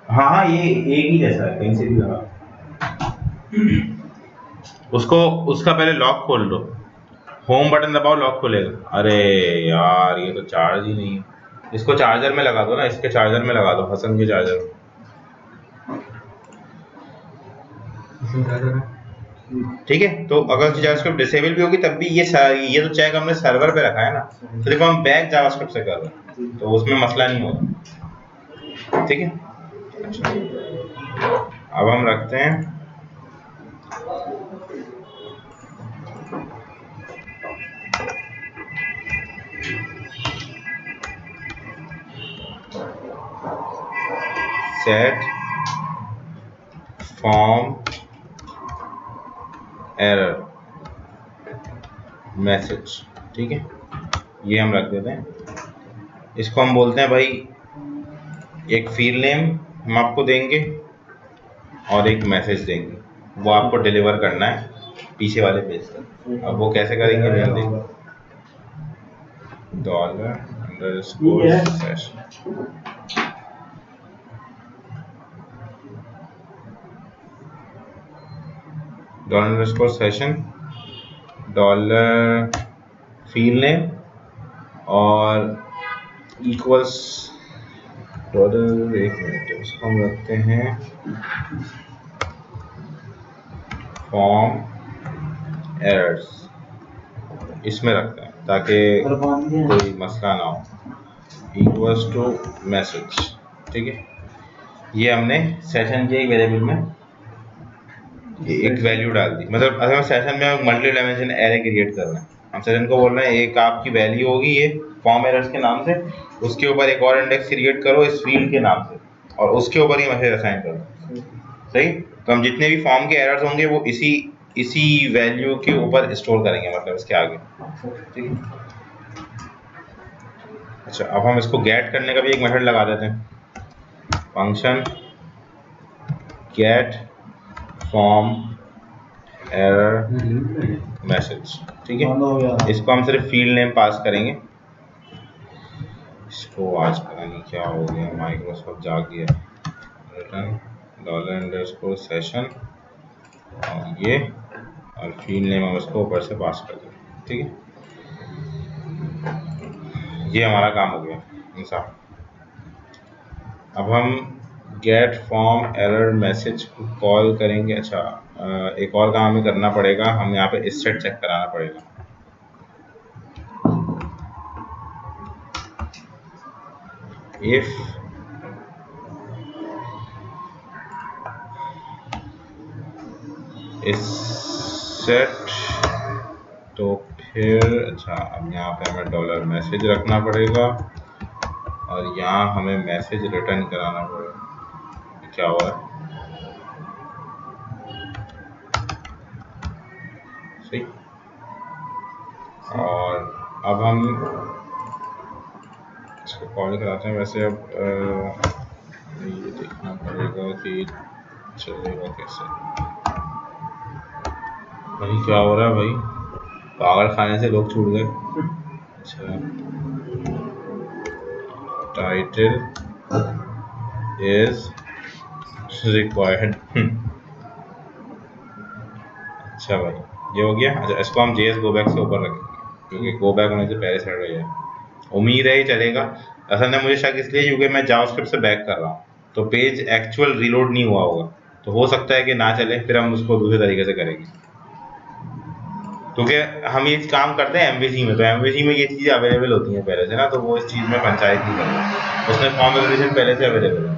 हाँ हाँ, ये एक ही जैसा है, कहीं से भी लगा। उसको उसका पहले लॉक खोल लो, होम बटन दबाओ, लॉक खुलेगा। अरे यार ये तो चार्ज ही नहीं है। इसको चार्जर में लगा दो ना, इसके चार्जर में लगा दो, हसन के चार्जर में। ठीक है, तो अगर जावास्क्रिप्ट डिसेबल भी होगी तब भी ये तो चेक हमने सर्वर पे रखा है ना, सिर्फ हम बैक जावास्क्रिप्ट से कर रहे हैं, तो उसमें मसला नहीं होगा। ठीक है, अच्छा अब हम रखते हैं सेट फॉर्म एरर मैसेज। ठीक है, ये हम रख देते हैं। इसको हम बोलते हैं भाई, एक फील्ड नेम हम आपको देंगे और एक मैसेज देंगे, वो आपको डिलीवर करना है पीछे वाले पेज तक। अब वो कैसे करेंगे ध्यान देंगे। $_session $_session $field name और इक्वल्स $, एक मिनट इसको हम रखते हैं फॉर्म एरर्स, इसमें रखते हैं ताकि कोई मसला ना हो, इक्वल्स टू मैसेज। ठीक है, ये हमने सेशन के एक वेरिएबल में एक वैल्यू डाल दी। मतलब अगर सेशन में मल्टी डायमेंशन एरे क्रिएट कर रहे हैं, हम सेशन को बोल रहे हैं एक आपकी वैल्यू होगी ये फॉर्म एरर्स के नाम से, उसके ऊपर एक और इंडेक्स क्रिएट करो इस फील्ड के नाम से, और उसके ऊपर ही मैसेज असाइन करो। सही, तो हम जितने भी फॉर्म के एरर्स होंगे वो इसी वैल्यू के ऊपर स्टोर करेंगे, मतलब इसके आगे। ठीक है, अच्छा अब हम इसको गेट करने का भी एक मेथड लगा देते हैं, function get form error message. ठीक है, इसको हम सिर्फ फील्ड नेम पास करेंगे। इसको आज पता नहीं क्या हो गया, माइक्रोसॉफ्ट जाग गया। रिटर्न $_session और ये और फील्ड नेम हम इसको ऊपर से पास कर देंगे। ठीक है, ये हमारा काम हो गया इंसान। अब हम गेट फॉर्म एरर मैसेज को कॉल करेंगे। अच्छा एक और काम हमें करना पड़ेगा, हम यहाँ पे स्टेट चेक कराना पड़ेगा। इफ सेट, तो फिर अच्छा अब यहाँ पे हमें $मैसेज रखना पड़ेगा और यहाँ हमें मैसेज रिटर्न कराना पड़ेगा। क्या हुआ है, सही। और अब हम इसको कॉल कराते हैं। वैसे अब ये देखना पड़ेगा कि चलेगा कैसे। भाई क्या हो रहा है भाई, पागल खाने से लोग छूट गए। अच्छा, टाइटल इज रिक्वायर्ड। अच्छा भाई ये हो गया। अच्छा इसको हम JS गो बैक से ऊपर रखेंगे क्योंकि गो बैक होने से पहले सेट हो जाए। उम्मीद है ये चलेगा। असल में मुझे शक इसलिए क्योंकि मैं जावास्क्रिप्ट से बैक कर रहा हूँ, तो पेज एक्चुअल रीलोड नहीं हुआ होगा, तो हो सकता है कि ना चले, फिर हम उसको दूसरे तरीके से करेंगे। क्योंकि हम ये काम करते हैं MVC में, तो MVC में ये चीज़ें अवेलेबल होती हैं पहले से ना, तो वो इस चीज़ में पंचायत नहीं करता। उसमें फॉर्म वैलिडेशन पहले से अवेलेबल है,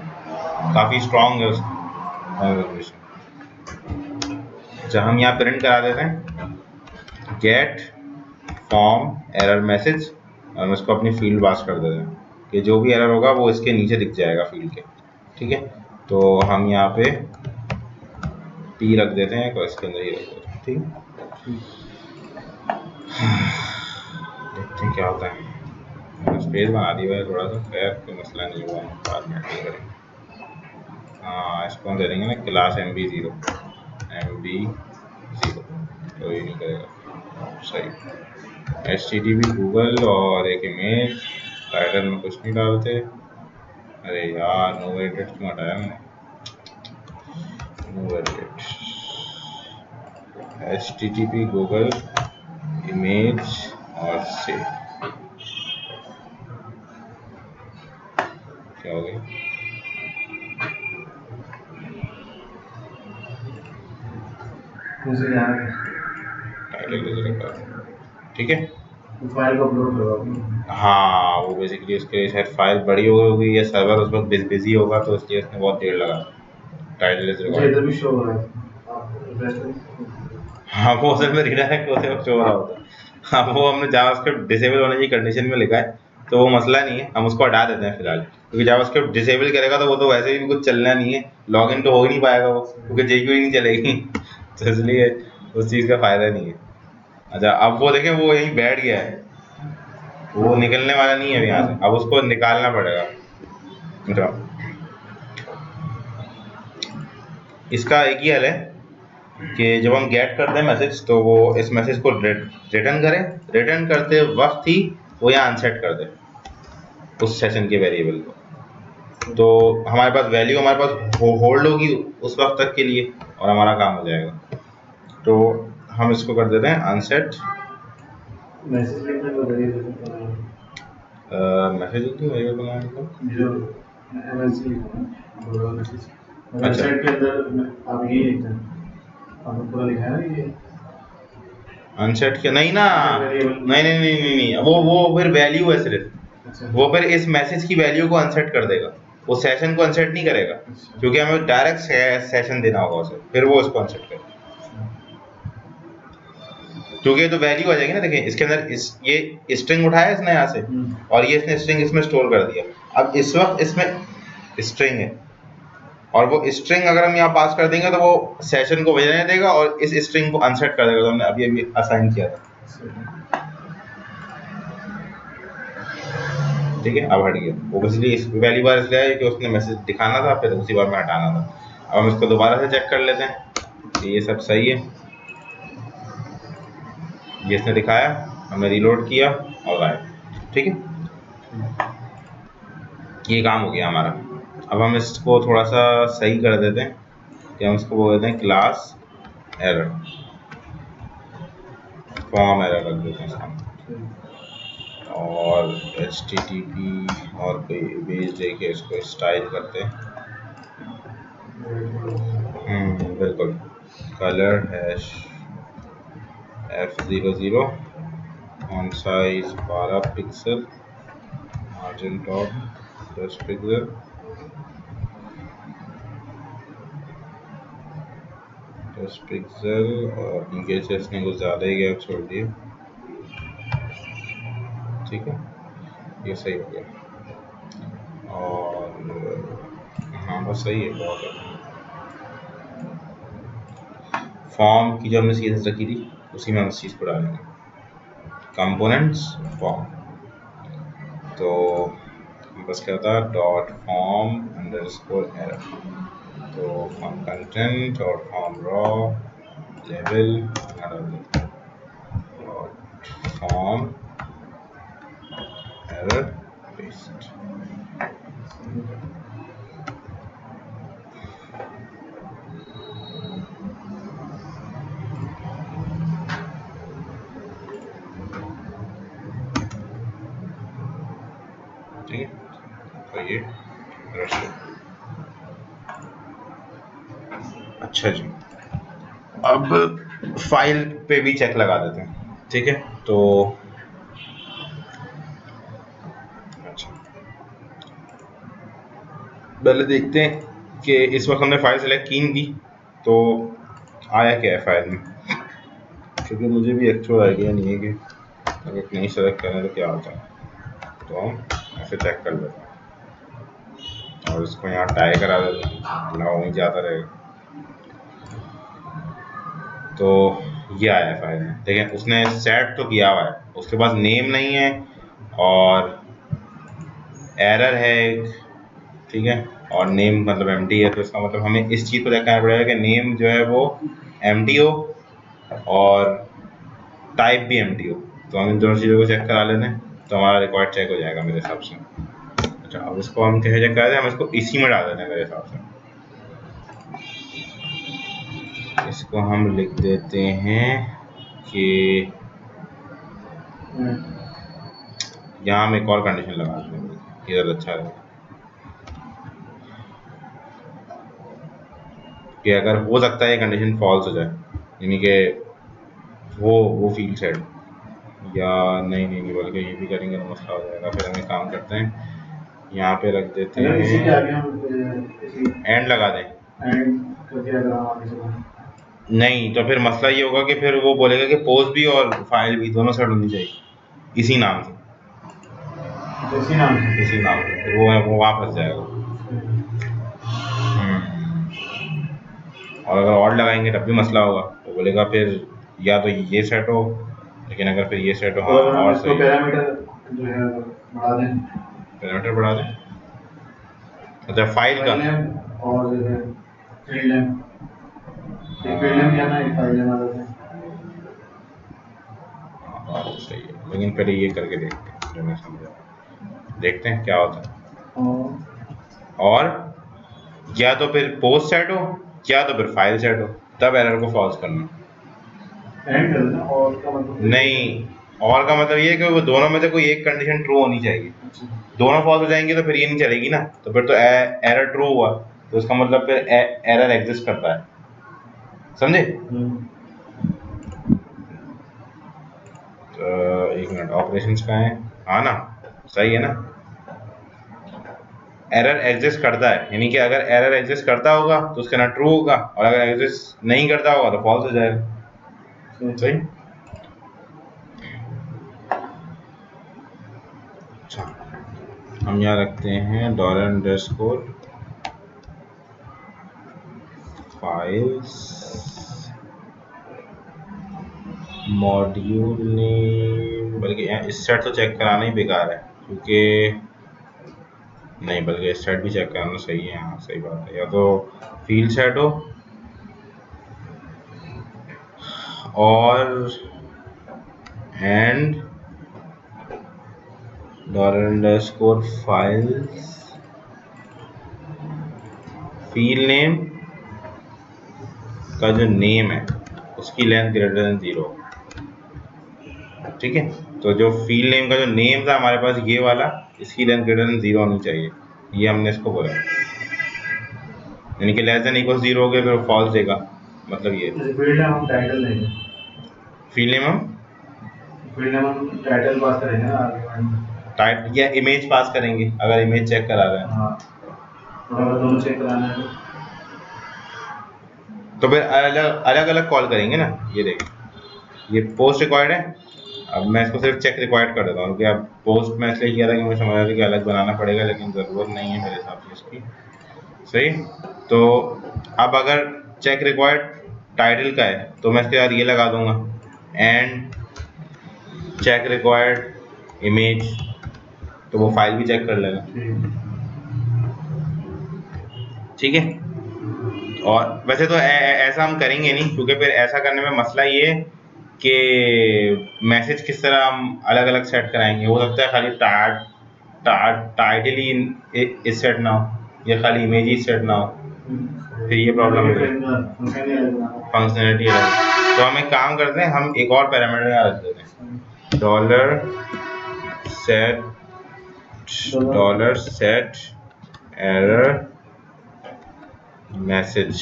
काफ़ी स्ट्रॉन्ग है उसका फॉर्म वैलिडेशन। अच्छा हम यहाँ प्रिंट करा देते हैं गेट फॉर्म एरर मैसेज, और हम इसको अपनी फील्ड पास कर देते हैं कि जो भी एरर होगा वो इसके नीचे दिख जाएगा फील्ड के। ठीक है, तो हम यहाँ पे P रख देते हैं और इसके अंदर ही रख देते हैं। ठीक है, देखते हैं क्या होता है। मैंने स्पेस बना दिया है थोड़ा सा, खैर कोई मसला नहीं हुआ, बाद में ठीक करेंगे। हाँ, इसको हम दे देंगे ना क्लास MB0, तो ये नहीं करेगा। सही, HTTP गूगल और एक इमेज, टाइटल में कुछ नहीं डालते। अरे यार, नो एडिट क्यों हटाया मैंने? No edit, HTTP Google image और सेव। क्या हो गया? मुझे यहाँ टाइटल वगैरह का, ठीक है। फाइल को अपलोड करो। हाँ, वो बेसिकली उसके शायद फाइल बड़ी हो गई होगी या सर्वर उस वक्त बिजी होगा, तो इसलिए उसने बहुत देर लगा। टाइटल इज मुझे रिकॉर्ड। इधर भी शो हो रहा है, आप रिफ्रेश करें। हाँ, वो असल में रीडायरेक्ट होते वक्त हो रहा होता है। हाँ, वो हमने जावास्क्रिप्ट डिसेबल होने की कंडीशन में लिखा है, तो वो मसला नहीं है, हम उसको हटा देते हैं फिलहाल, क्योंकि जावास्क्रिप्ट डिसेबल करेगा तो वो तो वैसे भी कुछ चलना नहीं है, लॉगिन तो हो ही नहीं पाएगा वो, क्योंकि JQuery नहीं चलेगी। तो इसलिए उस चीज़ का फायदा नहीं है। अच्छा, अब वो देखें, वो यहीं बैठ गया है, वो निकलने वाला नहीं है यहाँ से, अब उसको निकालना पड़ेगा। अच्छा, इसका एक ही हल है कि जब हम गेट करते हैं मैसेज, तो वो इस मैसेज को रिटर्न करे, रिटर्न करते वक्त ही वो यहाँ अनसेट कर दे उस सेशन के वेरिएबल को, तो हमारे पास वैल्यू हमारे पास होल्ड होगी उस वक्त तक के लिए और हमारा काम हो जाएगा। तो हम इसको कर देते हैं अनसेट मैसेज लिखने को वेरिएबल मैसेज वेरिएबल बनाना, मतलब जो एमएलसी लिखा है ग्लोबल मैसेज, अच्छा। वेबसाइट के अंदर आप ये लिखते हैं, आपने पूरा लिखा है ना ये अनसेट क्या? नहीं ना, वेरिएबल। नहीं नहीं नहीं नहीं नहीं, वो फिर वैल्यू है सिर्फ, अच्छा, वो फिर इस मैसेज की वैल्यू को अनसेट कर देगा, वो सेशन को अनसेट नहीं करेगा, अच्छा। क्योंकि हमें डायरेक्ट सेशन देना होगा उसे, फिर वो उसको अनसेट करेगा, क्योंकि ये तो वैल्यू आ जाएगी ना। देखिए इसके अंदर ये स्ट्रिंग उठाया इसने यहाँ से, और ये इसने स्ट्रिंग इसमें स्टोर कर दिया। अब इस वक्त इसमें स्ट्रिंग है, और वो स्ट्रिंग अगर हम यहाँ पास कर देंगे तो वो सेशन को भेजने देगा और इस स्ट्रिंग को अनसेट कर देगा, तो हमने अभी अभी असाइन किया था। ठीक है, अब हट गया वो, बेसिकली इस पहली बार इसलिए आया कि उसने मैसेज दिखाना था, फिर उसी बार में हटाना था। अब हम इसको दोबारा से चेक कर लेते हैं कि ये सब सही है, ये इसने दिखाया, हमने रीलोड किया और आया। ठीक है, ये काम हो गया हमारा। अब हम इसको थोड़ा सा सही कर देते हैं कि हम इसको बोल देते हैं क्लास एरर, फॉर्म एरर रख देते हैं इसका, और HTTP और कोई इमेज देके इसको स्टाइल करते हैं। बिल्कुल, colour hash F00, font size 12 pixel, margin top 10 pixel, और इनके से इसने कुछ ज़्यादा ही गैप छोड़ दिए। ठीक है, ये सही हो गया, और हाँ बस सही है, बहुत है। फॉर्म की जो हमने सीरीज रखी थी उसी में हम इस चीज़ को डालेंगे, कंपोनेंट्स फॉर्म, तो बस क्या होता है डॉट फॉर्म अंडरस्कोर एरर, तो फॉर्म कंटेंट और form raw level dot form error paste. ठीक है, तो ये रशिया। अच्छा जी, अब फाइल पे भी चेक लगा देते हैं। ठीक है, तो अच्छा, पहले देखते हैं कि इस वक्त हमने फाइल सेलेक्ट की नहीं, तो आया क्या है फाइल में, क्योंकि मुझे भी एक्चुअल आइडिया नहीं है कि अगर नहीं सेलेक्ट करें तो क्या होता है। तो हम ऐसे चेक कर लेते हैं, और इसको यहाँ टाई करा देते हैं, ना वहीं जाता रहेगा। तो ये आया फाइल में, देखिए उसने सेट तो किया हुआ है, उसके पास नेम नहीं है और एरर है एक, ठीक है, और नेम मतलब एम्प्टी है। तो इसका मतलब हमें इस चीज़ को देखना पड़ेगा कि नेम जो है वो एम्प्टी हो और टाइप भी एम्प्टी हो। तो हम इन दोनों चीज़ों को चेक करा लेते हैं, तो हमारा रिकॉर्ड चेक हो जाएगा मेरे हिसाब से। अच्छा, अब इसको हम कैसे चेक करा दें, हम इसको इसी में डाल देते हैं मेरे हिसाब से। इसको हम लिख देते हैं कि यहाँ हम एक और कंडीशन लगा देते हैं, ये ज़्यादा अच्छा है कि अगर हो सकता है ये कंडीशन फॉल्स हो जाए, यानी कि वो फील्ड सेट, या नहीं बल्कि ये भी करेंगे तो मसला हो जाएगा। फिर हम एक काम करते हैं, यहाँ पे रख देते अगर इसी के हैं आगे हम इसी एंड लगा दें। एंड करके अगर हम आगे चलें, नहीं तो फिर मसला ये होगा कि फिर वो बोलेगा कि पोस्ट भी और फाइल भी दोनों सेट होनी चाहिए इसी नाम से, इसी नाम से। इसी नाम से, फिर वो वहाँ फंस जाएगा। और अगर और लगाएंगे तब भी मसला होगा, वो बोलेगा फिर या तो ये सेट हो, लेकिन अगर फिर ये सेट हो, हाँ तो और इसको सही, पैरामीटर जो है बढ़ा दें, पैरामीटर बढ़ा दें। अच्छा, फाइल का नेम और जो है फील्ड नेम, एक फील्ड नेम क्या ना एक फाइल नेम आ जाता है। बात तो सही है, लेकिन पहले ये करके देखते हैं जो मैं समझा, देखते हैं क्या होता है। और या तो फिर पोस्ट सेट हो या तो फिर फाइल सेट हो, तब एरर को फॉल्स करना। एंड कर देना, और का मतलब नहीं, और का मतलब ये है कि वो दोनों में से कोई एक कंडीशन ट्रू होनी चाहिए। दोनों फॉल्स हो जाएंगे तो फिर ये नहीं चलेगी ना, तो फिर तो एरर ट्रू हुआ, तो इसका मतलब फिर एरर एग्जिस्ट करता है, समझे? तो एक मिनट, ऑपरेशंस का है, हाँ ना, सही है ना, एरर एग्जिस्ट करता है, यानी कि अगर एरर एग्जिस्ट करता होगा तो उसका ना ट्रू होगा, और अगर एग्जिस्ट नहीं करता होगा तो फॉल्स हो जाएगा। सही। अच्छा, हम यहाँ रखते हैं $_ फाइल्स मॉड्यूल नेम, बल्कि यहाँ इस सेट तो चेक कराना ही बेकार है, क्योंकि नहीं, बल्कि इस सेट भी चेक कराना सही है। हाँ सही बात है, या तो फील्ड सेट हो और एंड $_ फाइल्स फील्ड नेम का जो नेम है उसकी लेंथ > 0, ठीक है। तो जो फील्ड नेम का जो नेम था हमारे पास ये वाला, इसकी लेंथ > 0 होनी चाहिए, ये हमने इसको बोला, यानी कि <= 0 हो गया फिर फॉल्स देगा, मतलब ये फील्ड नेम हम टाइटल देंगे, फील्ड नेम हम टाइटल पास करेंगे ना आर्गुमेंट, टाइप या इमेज पास करेंगे अगर इमेज चेक करा रहे हैं। हाँ, थोड़ा बहुत दोनों चेक कराना है तो फिर अलग अलग कॉल करेंगे ना। ये देखिए, ये पोस्ट रिक्वायर्ड है, अब मैं इसको सिर्फ चेक रिक्वायर्ड कर देता हूँ, क्योंकि अब पोस्ट में इसलिए किया था कि मुझे समझ आया था कि अलग बनाना पड़ेगा, लेकिन ज़रूरत नहीं है मेरे हिसाब से इसकी। सही। तो अब अगर चेक रिक्वायर्ड टाइटल का है तो मैं इसके बाद ये लगा दूंगा, एंड चेक रिक्वायर्ड इमेज, तो वो फाइल भी चेक कर लेगा, ठीक है। और वैसे तो ऐसा हम करेंगे नहीं, क्योंकि फिर ऐसा करने में मसला ये है कि मैसेज किस तरह हम अलग अलग सेट कराएंगे। हो सकता है खाली टाइटल ही इस सेट ना हो या खाली इमेज ही सेट ना हो, फिर ये प्रॉब्लम है, फंक्शनैलिटी अलग। तो हम एक काम करते हैं, हम एक और पैरामीटर यहाँ रख देते हैं, $set error message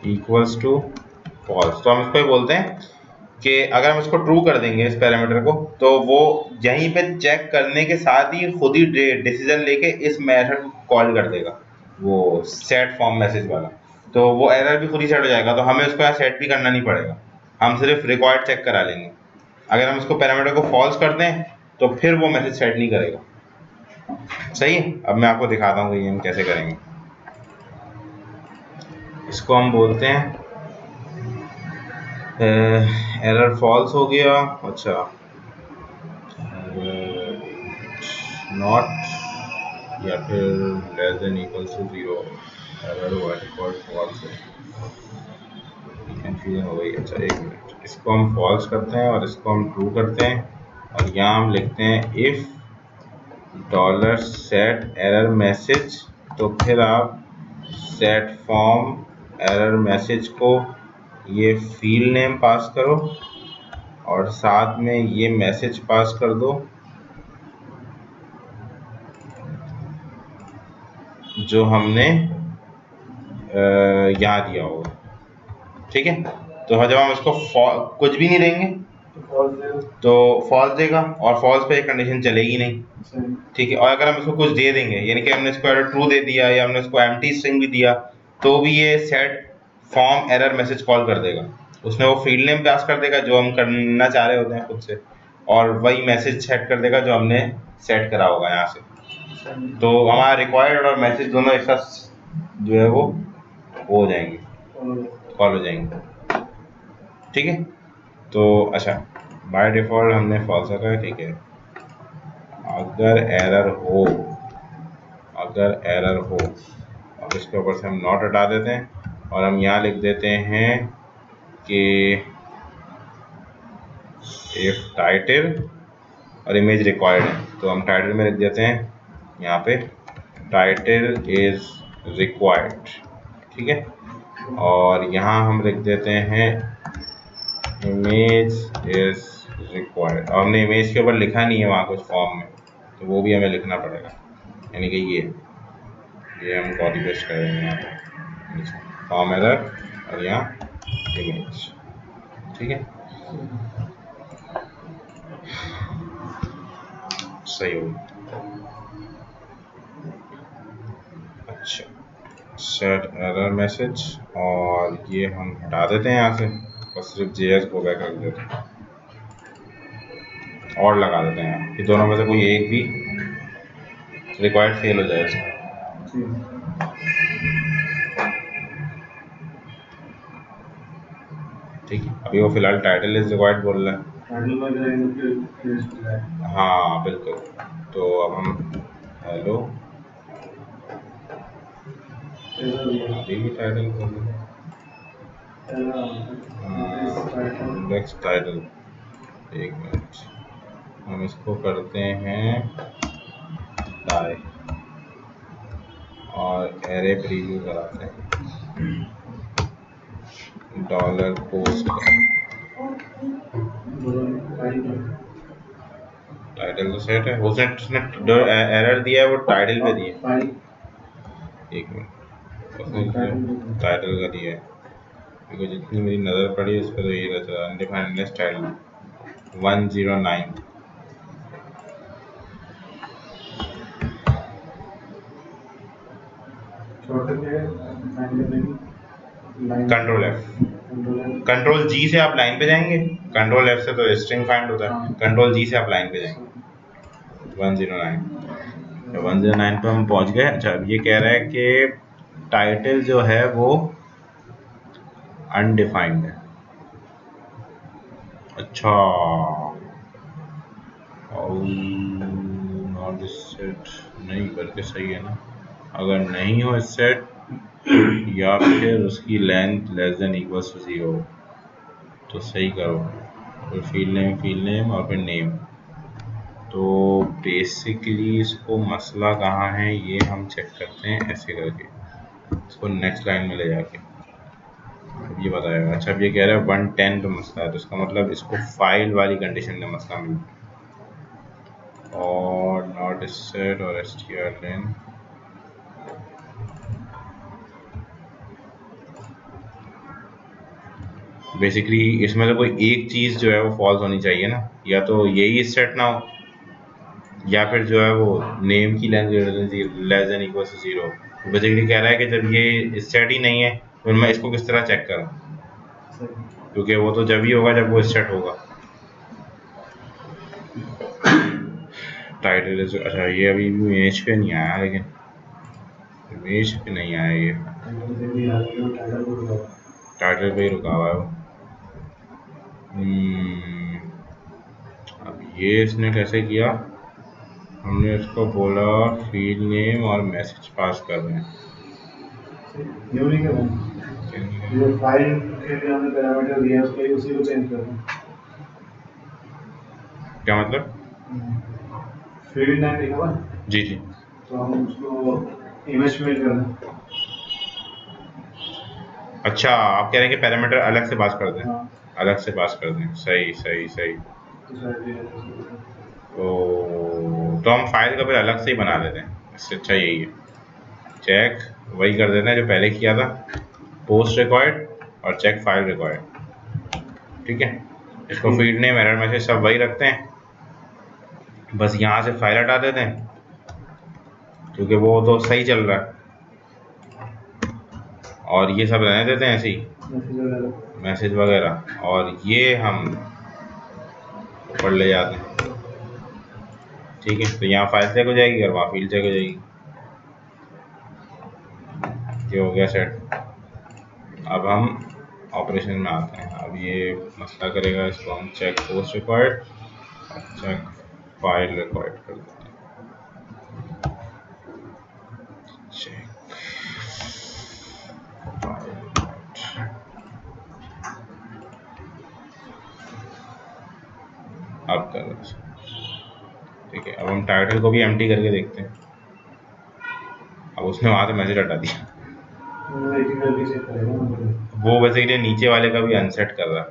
equals to false। तो हम इसको बोलते हैं कि अगर हम इसको ट्रू कर देंगे इस पैरामीटर को, तो वो यहीं पे चेक करने के साथ ही खुद ही डिसीजन लेके इस मेथड को कॉल कर देगा, वो सेट फॉर्म मैसेज वाला, तो वो एरर भी खुद ही सेट हो जाएगा। तो हमें उसको यहाँ सेट भी करना नहीं पड़ेगा, हम सिर्फ रिक्वायर्ड चेक करा लेंगे। अगर हम इसको पैरामीटर को फॉल्स कर दें तो फिर वो मैसेज सेट नहीं करेगा। सही है। अब मैं आपको दिखाता हूँ कि ये हम कैसे करेंगे। इसको हम बोलते हैं एरर फॉल्स हो गया। अच्छा, नॉट या फिर less than equals to 0 error हुआ, डिफॉल्ट फॉल्स है, कंफ्यूजन हो गई। अच्छा एक मिनट, इसको हम फॉल्स करते हैं और इसको हम ट्रू करते हैं और यहाँ हम लिखते हैं if dollar set error message, तो फिर आप सेट फॉर्म एरर मैसेज को ये फील्ड नेम पास करो और साथ में ये मैसेज पास कर दो जो हमने यहाँ दिया होगा। ठीक है, तो जब हम इसको कुछ भी नहीं देंगे तो फॉल्स दे दो। तो फॉल्स देगा और फॉल्स पे ये कंडीशन चलेगी नहीं। सही। ठीक है, और अगर हम इसको कुछ दे देंगे, यानी कि हमने इसको एरर ट्रू दे दिया या हमने इसको एम्प्टी स्ट्रिंग भी दिया, तो भी ये set form error message call कर देगा। उसमें वो फील्ड नेम पास कर देगा जो हम करना चाह रहे होते हैं खुद से, और वही मैसेज सेट कर देगा जो हमने सेट करा होगा यहाँ से। तो हमारा रिक्वायर्ड और मैसेज दोनों एक साथ जो है वो हो जाएंगे, कॉल हो जाएंगे। ठीक है, तो अच्छा बाय डिफ़ॉल्ट हमने फॉल्स रखा है। ठीक है, अगर एरर हो अब इसके ऊपर से हम नॉट हटा देते हैं और हम यहाँ लिख देते हैं कि इफ टाइटल और इमेज रिक्वायर्ड है, तो हम टाइटल में लिख देते हैं यहाँ पे टाइटल इज रिक्वायर्ड। ठीक है, और यहाँ हम लिख देते हैं इमेज इज रिक्वायर्ड। और हमने इमेज के ऊपर लिखा नहीं है वहाँ कुछ फॉर्म में, तो वो भी हमें लिखना पड़ेगा, यानी कि ये हम कॉपी पेस्ट करेंगे यहाँ पे फॉर्म एरर और यहाँ इमेज। ठीक है, सही होगा। अच्छा, सेट एरर मैसेज और ये हम हटा देते हैं यहाँ से और सिर्फ JS को बैक रख देते हैं और लगा देते हैं यहाँ कि दोनों में से कोई एक भी रिक्वायर्ड फेल हो जाए इसका। ठीक है, अभी वो फिलहाल टाइटल इज रिक्वायर्ड बोल रहा है। टाइटल में जाएंगे फिर हाँ बिल्कुल, तो अब हम हेलो अभी भी टाइटल बोल रहे हैं, नेक्स्ट टाइटल। एक मिनट, हम इसको करते हैं टाई और एरे प्रीव्यू कराते हैं डॉलर पोस्ट का। टाइटल तो सेट है, उसने जो एरर दिया है वो टाइटल पे दिया है। एक मिनट, उसने टाइटल का दिया है क्योंकि जितनी मेरी नज़र पड़ी उस पर तो ये रहता है अनडिफाइंड लिस्ट टाइटल 109। कंट्रोल जी से आप लाइन पे जाएंगे, कंट्रोल F से तो स्ट्रिंग फाइंड होता है, कंट्रोल जी से आप लाइन पे जाएंगे 109। 109 पे हम पहुंच गए। अच्छा, अब ये कह रहा है कि टाइटल जो है वो अनडिफाइंड है। अच्छा, नॉट सेट नहीं करके सही है ना, अगर नहीं हो सेट या फिर उसकी length less than equals to 0 तो सही करो, फिर फील्ड नेम और फिर नेम। तो बेसिकली इसको मसला कहाँ है ये हम चेक करते हैं ऐसे करके, इसको नेक्स्ट लाइन में ले जाके अब ये बताएगा। अच्छा, अब ये कह रहा है 110 पे मसला है, तो इसका मतलब इसको फाइल वाली कंडीशन में मसला मिलता है और नॉट सेट और strlen। बेसिकली इसमें से कोई एक चीज़ जो है वो फॉल्स होनी चाहिए ना, या तो यही सेट ना हो या फिर जो है वो नेम की length less than equal to 0। Basically कह रहा है कि जब ये सेट ही नहीं है तो मैं इसको किस तरह चेक करूँ, क्योंकि वो तो जब ही होगा जब वो सेट होगा। टाइटल अच्छा, ये अभी भी इमेज पे नहीं आया, लेकिन इमेज पे नहीं आया ये, टाइटल को बताओ। टाइटल पे ही रुका हुआ है वो। अब ये इसने कैसे किया, हमने इसको बोला फील्ड नेम और मैसेज पास कर रहे हैं। न्यू नहीं कर रहे, जो फाइल के लिए हमने पैरामीटर दिया है उसके उसी को चेंज कर रहे हैं। क्या मतलब? फील्ड नेम लिखा हुआ, जी जी, तो हम उसको इमेज फील्ड कर रहे हैं। अच्छा आप कह रहे हैं कि पैरामीटर अलग से पास कर दें, हाँ, अलग से पास कर दें, सही सही सही। तो शायद ये तो हम फाइल का फिर अलग से ही बना देते हैं, इससे अच्छा यही है। चेक वही कर देते हैं जो पहले किया था, पोस्ट रिक्वायर्ड और चेक फाइल रिक्वायर्ड, ठीक है। इसको फील्ड नेम एरर मैसेज सब वही रखते हैं, बस यहाँ से फाइल हटा देते हैं क्योंकि वो तो सही चल रहा है, और ये सब रहने देते हैं ऐसे ही मैसेज वगैरह, और ये हम ऊपर ले जाते हैं, ठीक है। तो यहाँ फाइल चेक हो जाएगी और वहाँ फील्ड चेक हो जाएगी, ये हो गया सेट। अब हम ऑपरेशन में आते हैं। अब ये मसला करेगा, इसको हम चेक पोस्ट रिक्वायर्ड और चेक फाइल रिक्वायर्ड कर देते हैं। चेक फाइल अब कर रहे, ठीक है। अब हम टाइटल को भी एम्प्टी करके देखते हैं। अब उसने वहाँ से मैसेज हटा दिया, वो बेसिकली नीचे वाले का भी अनसेट कर रहा है,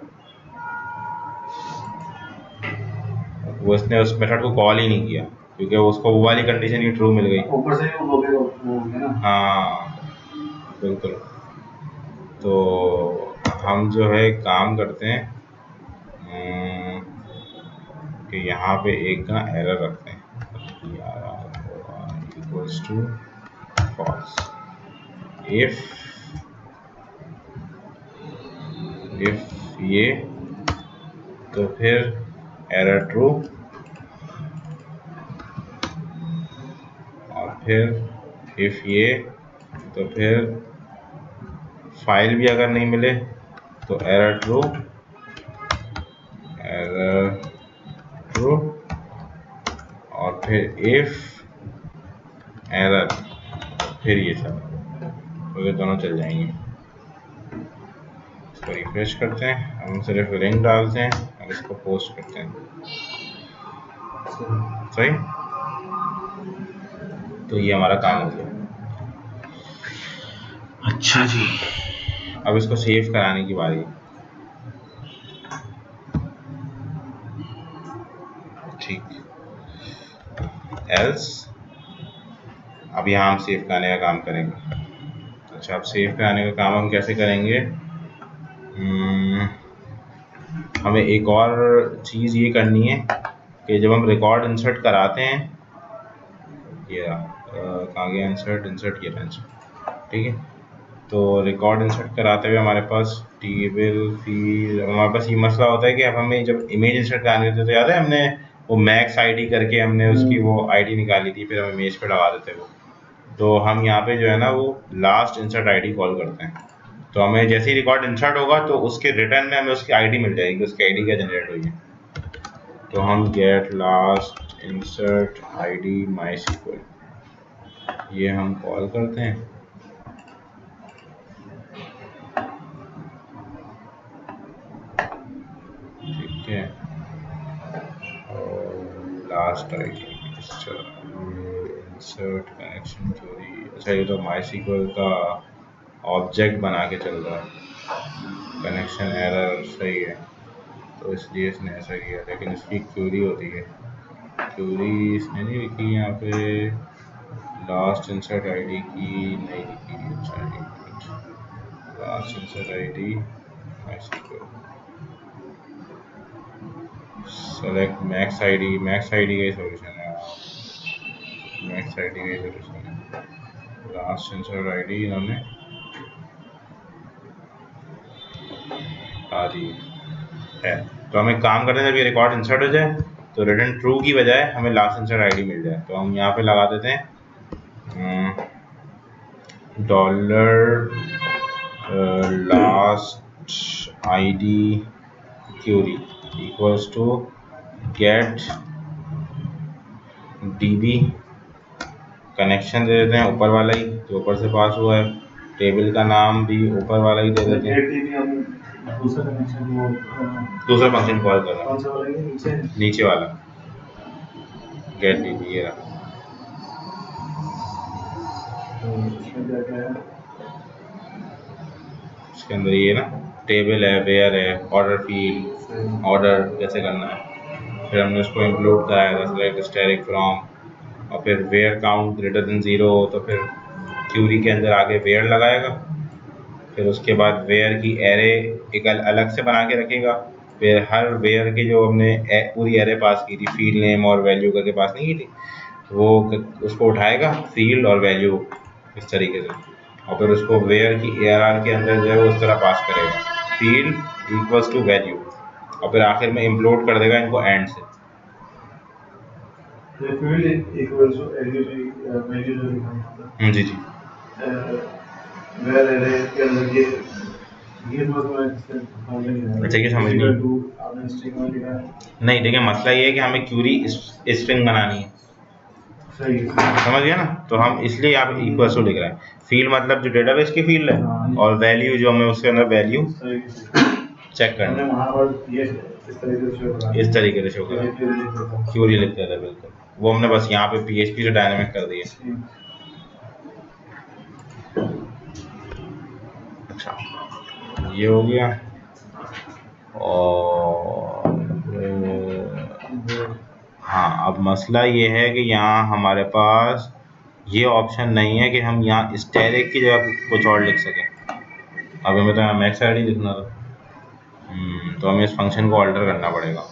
वो इसने उस मेथड को कॉल ही नहीं किया क्योंकि उसको वो वाली कंडीशन ही ट्रू मिल गई। ऊपर से वो हो गया ना। हाँ बिल्कुल। तो हम जो है काम करते हैं कि यहाँ पे एक का एरर रखते हैं, इक्वल्स टू फॉल्स इफ ये तो फिर एरर ट्रू, और फिर इफ ये तो फिर फाइल भी अगर नहीं मिले तो एरर ट्रू, और फिर इफ एरर, फिर ये सब, तो ये दोनों चल जाएंगे। इसको रिफ्रेश करते हैं, हम सिर्फ लिंक डालते हैं और इसको पोस्ट करते हैं, सही। तो ये हमारा काम हो गया। अच्छा जी, अब इसको सेव कराने की बारी है, ठीक। एल्स अब यहाँ हम सेव कराने का काम करेंगे। अच्छा, अब सेव कराने का काम हम कैसे करेंगे? हमें एक और चीज़ ये करनी है कि जब हम रिकॉर्ड इंसर्ट कराते हैं, ये कहाँ गया इंसर्ट ये इंसर्ट, ठीक है। तो रिकॉर्ड इंसर्ट कराते हुए हमारे पास टेबल फील्ड, हमारे पास ये मसला होता है कि अब हमें जब इमेज इंसर्ट करानी होती है तो याद है हमने वो मैक्स आईडी करके हमने उसकी वो आईडी निकाली थी, फिर हम इमेज पे लगा देते वो। तो हम यहाँ पे जो है ना वो लास्ट इंसर्ट आईडी कॉल करते हैं, तो हमें जैसे ही रिकॉर्ड इंसर्ट होगा तो उसके रिटर्न में हमें उसकी आईडी मिल जाएगी, उसकी आईडी क्या जनरेट हुई है। तो हम get last insert ID MySQL, ये हम कॉल करते हैं। ठीक है, और लास्ट आईडी इंसर्ट कनेक्शन चोरी। अच्छा, ये तो माइस्क्ल का ऑब्जेक्ट बना के चल रहा है, कनेक्शन एरर, सही है। तो इसलिए इसने ऐसा किया, लेकिन इसकी क्यूरी होती है, क्यूरी इसने नहीं लिखी यहाँ पे, लास्ट इंसर्ट आईडी की नहीं लिखी। अच्छा, last insert ID select max ID, max ID का ही सोल्यूशन है, मैक्स आईडी का ही सोल्यूशन है। लास्ट इंसर्ट आईडी इन्होंने आ रही है। तो हम एक काम करते हैं, जब ये रिकॉर्ड इंसर्ट हो जाए तो रिटर्न ट्रू की बजाय हमें लास्ट इंसर्ट आईडी मिल जाए, तो हम यहाँ पे लगा देते हैं dollar last ID query equals to get DB connection दे देते हैं ऊपर वाला ही जो ऊपर से पास हुआ है, टेबल का नाम भी ऊपर वाला ही दे देते हैं। गेट डीबी हम दूसरा कनेक्शन वो दूसरा फंक्शन कॉल कर रहा कौन सा वाला है हूँ नीचे वाला गेट डीबी ये रहा। इसमें क्या क्या है? इसके अंदर ये ना टेबल है, वेयर है, ऑर्डर फील्ड, ऑर्डर कैसे करना है, फिर हमने उसको इंक्लूड कराया था सेलेक्ट स्टैटिक फ्रॉम, और फिर वेयर काउंट ग्रेटर देन 0 तो फिर क्यूरी के अंदर आगे वेयर लगाएगा, फिर उसके बाद वेयर की एरे एक अलग से बना के रखेगा, फिर हर वेयर के जो हमने पूरी एरे पास की थी फील्ड नेम और वैल्यू करके पास नहीं की थी वो उसको उठाएगा फील्ड और वैल्यू इस तरीके से, और फिर उसको वेयर की ARR के अंदर जो है वो उस तरह पास करेगा फील्ड इक्वल्स टू वैल्यू, और फिर आखिर में इम्प्लोड कर देगा इनको एंड से। ये फील्ड इक्वल्स टू वैल्यू जो लिखा जी जी वेयर एरे के अंदर ये मतलब अच्छा ये समझ नहीं आपने स्ट्रिंग में लिखा है नहीं, देखिए मसला ये है कि हमें क्यूरी स्ट्रिंग बनानी है, सही है समझ गया ना, तो हम इसलिए यहाँ पे इक्वल्स टू लिख रहे हैं, फील्ड मतलब जो डेटाबेस की फील्ड है और वैल्यू जो हमें उसके अंदर वैल्यू सही चेक करना हमने है वहाँ पर ये इस तरीके से शो करा इस तरीके से शो करा क्यूरी लिखते थे बिल्कुल, वो हमने बस यहाँ पे PHP से डायनामिक कर दिया। अच्छा ये हो गया, और हाँ अब मसला ये है कि यहाँ हमारे पास ये ऑप्शन नहीं है कि हम यहाँ स्टैटिक की जगह कुछ और लिख सकें। अब हमें तो मैक्स आईडी लिखना था, तो हमें इस फंक्शन को ऑल्टर करना पड़ेगा।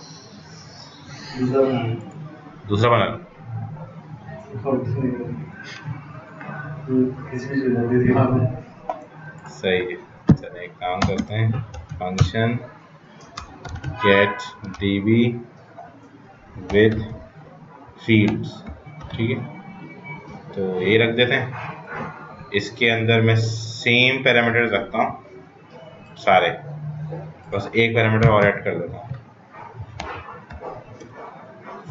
दूसरा बना लो। सही है, चलिए एक काम करते हैं, function get DB with fields, ठीक है, तो ये रख देते हैं, इसके अंदर मैं सेम पैरामीटर्स रखता हूँ सारे, बस एक पैरामीटर और ऐड कर देता हूँ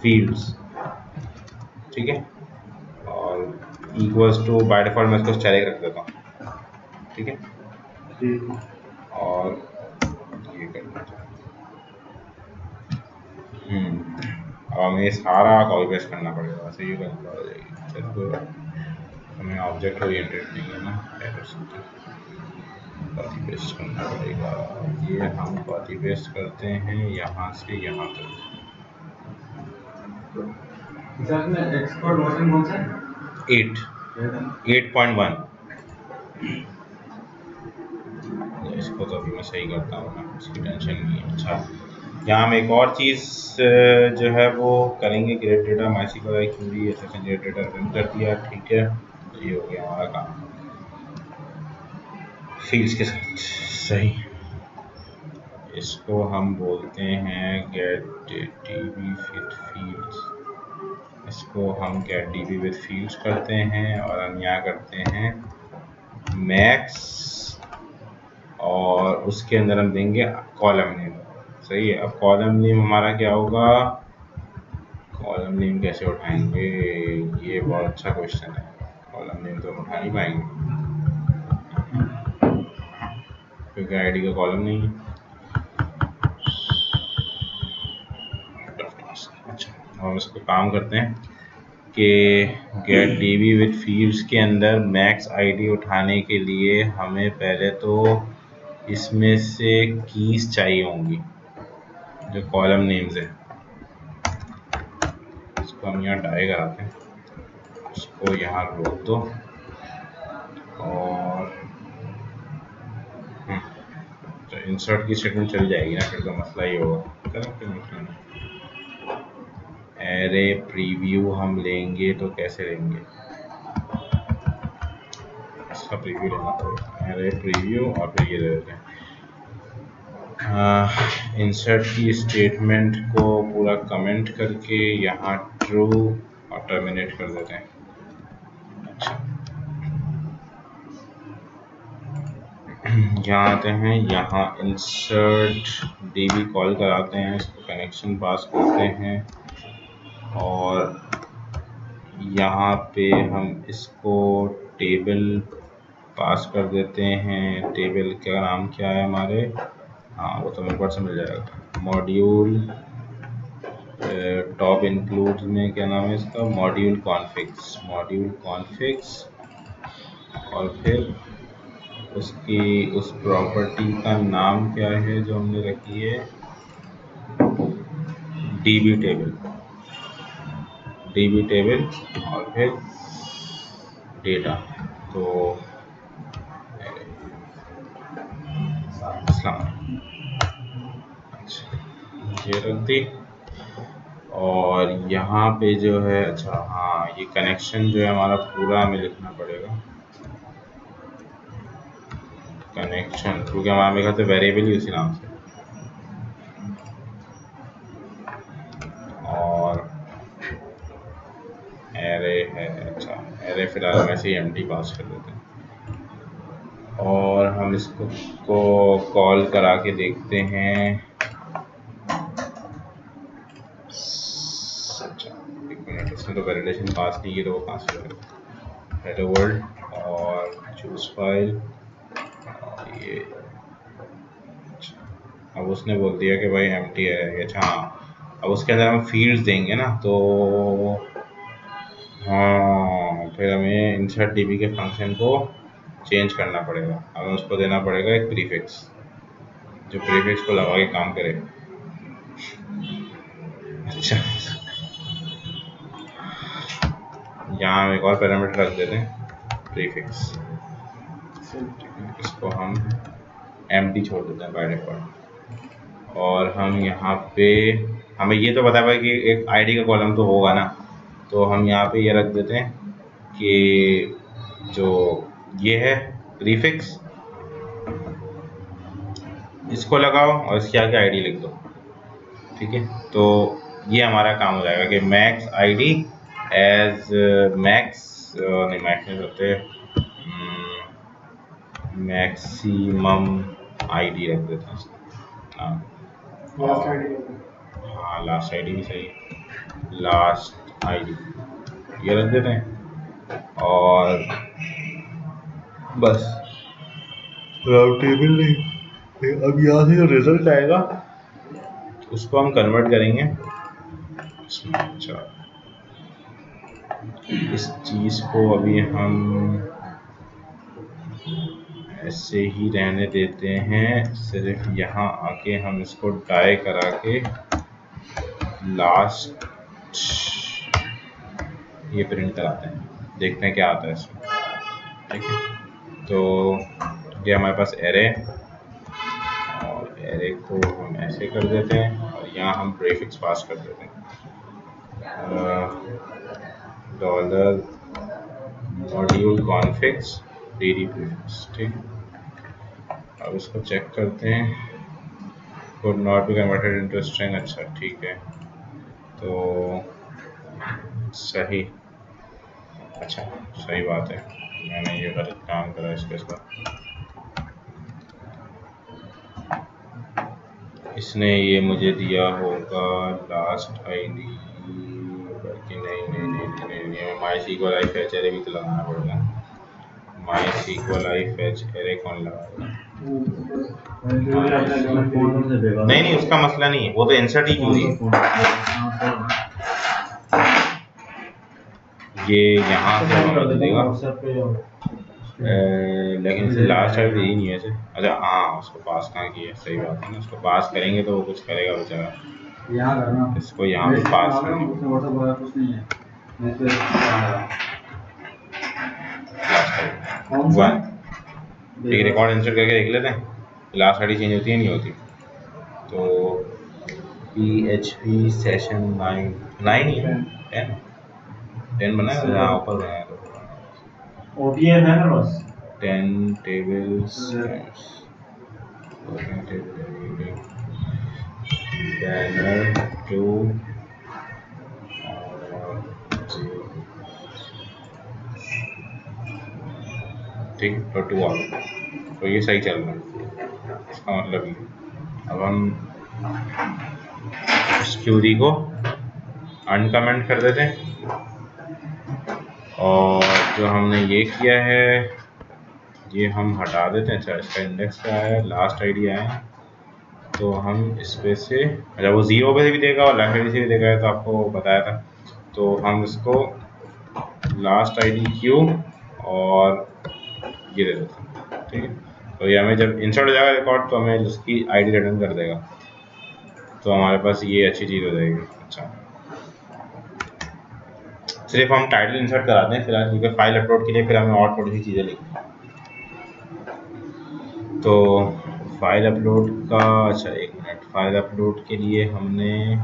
फील्ड्स, ठीक है, और इक्वल्स टू बाय डिफॉल्ट मैं इसको स्टैटिक रख देता हूँ, ठीक है, और ये कर देता हूँ। अब हमें ये सारा कॉपी पेस्ट करना पड़ेगा, वैसे ये करना हो जाएगी, चलो कोई बात नहीं, हमें ऑब्जेक्ट ओरिएंटेड नहीं है ना, क्या कर सकते हैं, कॉपी पेस्ट करना पड़ेगा, ये हम कॉपी पेस्ट करते हैं यहाँ से यहाँ तक। सर में एक्सपोर्ट वर्जन कौन सा है? 8.1। इसको तो अभी मैं सही करता हूँ ना, इसकी टेंशन नहीं है। अच्छा यहाँ हम एक और चीज़ जो है वो करेंगे, ग्रेट डेटा माइस्क्ल क्यूरी ऐसे ग्रेट डेटा रन कर दिया, ठीक है, तो ये हो गया हमारा काम फील्ड्स के साथ, सही। इसको हम बोलते हैं गेट डीबी विद फील्ड्स, इसको हम गेट डीबी विद फील्ड्स करते हैं, और हम यहाँ करते हैं मैक्स, और उसके अंदर हम देंगे कॉलम नेम, सही है। अब कॉलम नेम हमारा क्या होगा, कॉलम नेम कैसे उठाएंगे, ये बहुत अच्छा क्वेश्चन है, कॉलम नेम तो हम उठा नहीं पाएंगे क्योंकि आईडी का कॉलम नहीं है। अच्छा हम इसको काम करते हैं कि गेट डीबी विद फील्ड्स के अंदर मैक्स आईडी उठाने के लिए हमें पहले तो इसमें से कीज चाहिए होंगी जो कॉलम नेम्स है, इसको हम यहाँ डाई कराते हैं, इसको यहाँ रोक दो, और तो इंसर्ट की स्टेटमेंट चल जाएगी ना, फिर तो मसला ही होगा, करें फिर मसला नहीं। एरे प्रीव्यू हम लेंगे तो कैसे लेंगे, इसका प्रीव्यू लेना पड़ेगा, एरे प्रीव्यू, और फिर ये ले लेते हैं इंसर्ट की स्टेटमेंट को पूरा कमेंट करके यहाँ ट्रू और टर्मिनेट कर देते हैं। अच्छा यहाँ आते हैं, यहाँ इंसर्ट डीबी कॉल कराते हैं, इसको कनेक्शन पास करते हैं और यहाँ पे हम इसको टेबल पास कर देते हैं। टेबल का नाम क्या है हमारे, हाँ वो तो मेरे पास मिल जाएगा। मॉड्यूल टॉप इंक्लूड्स में क्या नाम है इसका, मॉड्यूल कॉन्फिग्स। मॉड्यूल कॉन्फिग्स और फिर उसकी उस प्रॉपर्टी का नाम क्या है जो हमने रखी है, डीबी टेबल। डीबी टेबल और फिर डेटा। तो अच्छा ये रख दी। और यहाँ पे जो है, अच्छा हाँ, ये कनेक्शन जो है हमारा पूरा हमें लिखना पड़ेगा। कनेक्शन, क्योंकि हमारा मेरे ख्याल से वेरिएबल ही उसी नाम से। और एरे है, अच्छा एरे फिलहाल हम ऐसे ही एम्प्टी पास कर देते हैं। और हम इसको कॉल करा के देखते हैं। अच्छा एक मिनट, इसमें तो वैलिडेशन पास नहीं की, तो वो कहाँ से करें। हेलो वर्ल्ड और चूज फाइल और ये, अच्छा अब उसने बोल दिया कि भाई एम्प्टी है। अच्छा हाँ, अब उसके अंदर हम फील्ड्स देंगे ना, तो हाँ फिर हमें इंसर्ट डीबी के फंक्शन को चेंज करना पड़ेगा। हमें उसको देना पड़ेगा एक प्रीफिक्स, जो प्रीफिक्स को लगा के काम करे। अच्छा यहाँ हम एक और पैरामीटर रख देते हैं, प्रीफिक्स। इसको हम एम्प्टी छोड़ देते हैं बाय डिफॉल्ट। और हम यहाँ पे, हमें ये तो पता है कि एक आईडी का कॉलम तो होगा ना, तो हम यहाँ पे ये रख देते हैं कि जो ये है प्रीफिक्स, इसको लगाओ और इसके आगे आईडी लिख दो। ठीक है, तो ये हमारा काम हो जाएगा कि मैक्स आईडी एज मैक्स, नहीं मैक्स नहीं होते, मैक्सिमम आईडी रख देते हैं इसको। लास्ट आईडी हाँ लास्ट आईडी भी सही है, लास्ट आईडी ये रख देते हैं। और बस टेबल नहीं, अब यहाँ से जो रिजल्ट आएगा उसको हम कन्वर्ट करेंगे इसमें। अच्छा इस चीज़ को अभी हम ऐसे ही रहने देते हैं, सिर्फ यहाँ आके हम इसको डाई करा के लास्ट ये प्रिंट कराते हैं, देखते हैं क्या आता है इसमें। ठीक है, तो ये हमारे पास एरे, और एरे को हम ऐसे कर देते हैं और यहाँ हम प्रीफिक्स पास कर देते हैं, डॉलर मॉड्यूल कॉन्फिग्स डी प्रीफिक्स। ठीक, अब इसको चेक करते हैं, could not be converted into string। अच्छा ठीक है, तो सही, अच्छा सही बात है, मैंने ये गलत काम करा इसके साथ। इसने ये मुझे दिया होगा लास्ट आईडी, बल्कि नहीं, माई सीक्वल आई फैच एरे भी तो लगाना पड़ेगा। माई सीक्वल आई फैच एरे कौन लगाएगा? नहीं उसका मसला नहीं है, वो तो इंसर्ट ही क्यों है। ये यहाँ से बदल देगा, लेकिन इसे लास्ट आईडी ही नहीं है इसे। अच्छा हाँ, उसको पास कहाँ किया, सही बात है ना, उसको पास करेंगे तो वो कुछ करेगा बेचारा। इसको यहाँ पे पास करेंगे, ठीक, रिकॉर्ड इंसर्ट करके देख लेते हैं लास्ट आईडी चेंज होती है नहीं होती। तो PHP सेशन 9 ही है, 10 बनाया है, हाँ ऊपर बनाया तो OTF है ना बस 10 टेबल्स बैनर 2 ठीक, और 2 आ तो ये सही चल रहा है, इसका मतलब ये। अब हम इस क्यूरी को अनकमेंट कर देते हैं और जो हमने ये किया है ये हम हटा देते हैं। अच्छा, इसका इंडेक्स क्या है, लास्ट आईडी आया, तो हम इस पे से, अच्छा वो 0 पे भी देगा और लास्ट आईडी से भी देगा, तो आपको बताया था। तो हम इसको लास्ट आईडी क्यू और ये दे देते हैं, ठीक है। तो ये हमें जब इंसर्ट हो जाएगा रिकॉर्ड तो हमें उसकी आईडी रिटर्न कर देगा, तो हमारे पास ये अच्छी चीज़ हो जाएगी। अच्छा, सिर्फ हम टाइटल इंसर्ट कराते हैं फिलहाल, क्योंकि फाइल अपलोड के लिए फिर हमें और थोड़ी सी चीज़ें लिखनी हैं। तो फाइल अपलोड का, अच्छा एक मिनट, फाइल अपलोड के लिए हमने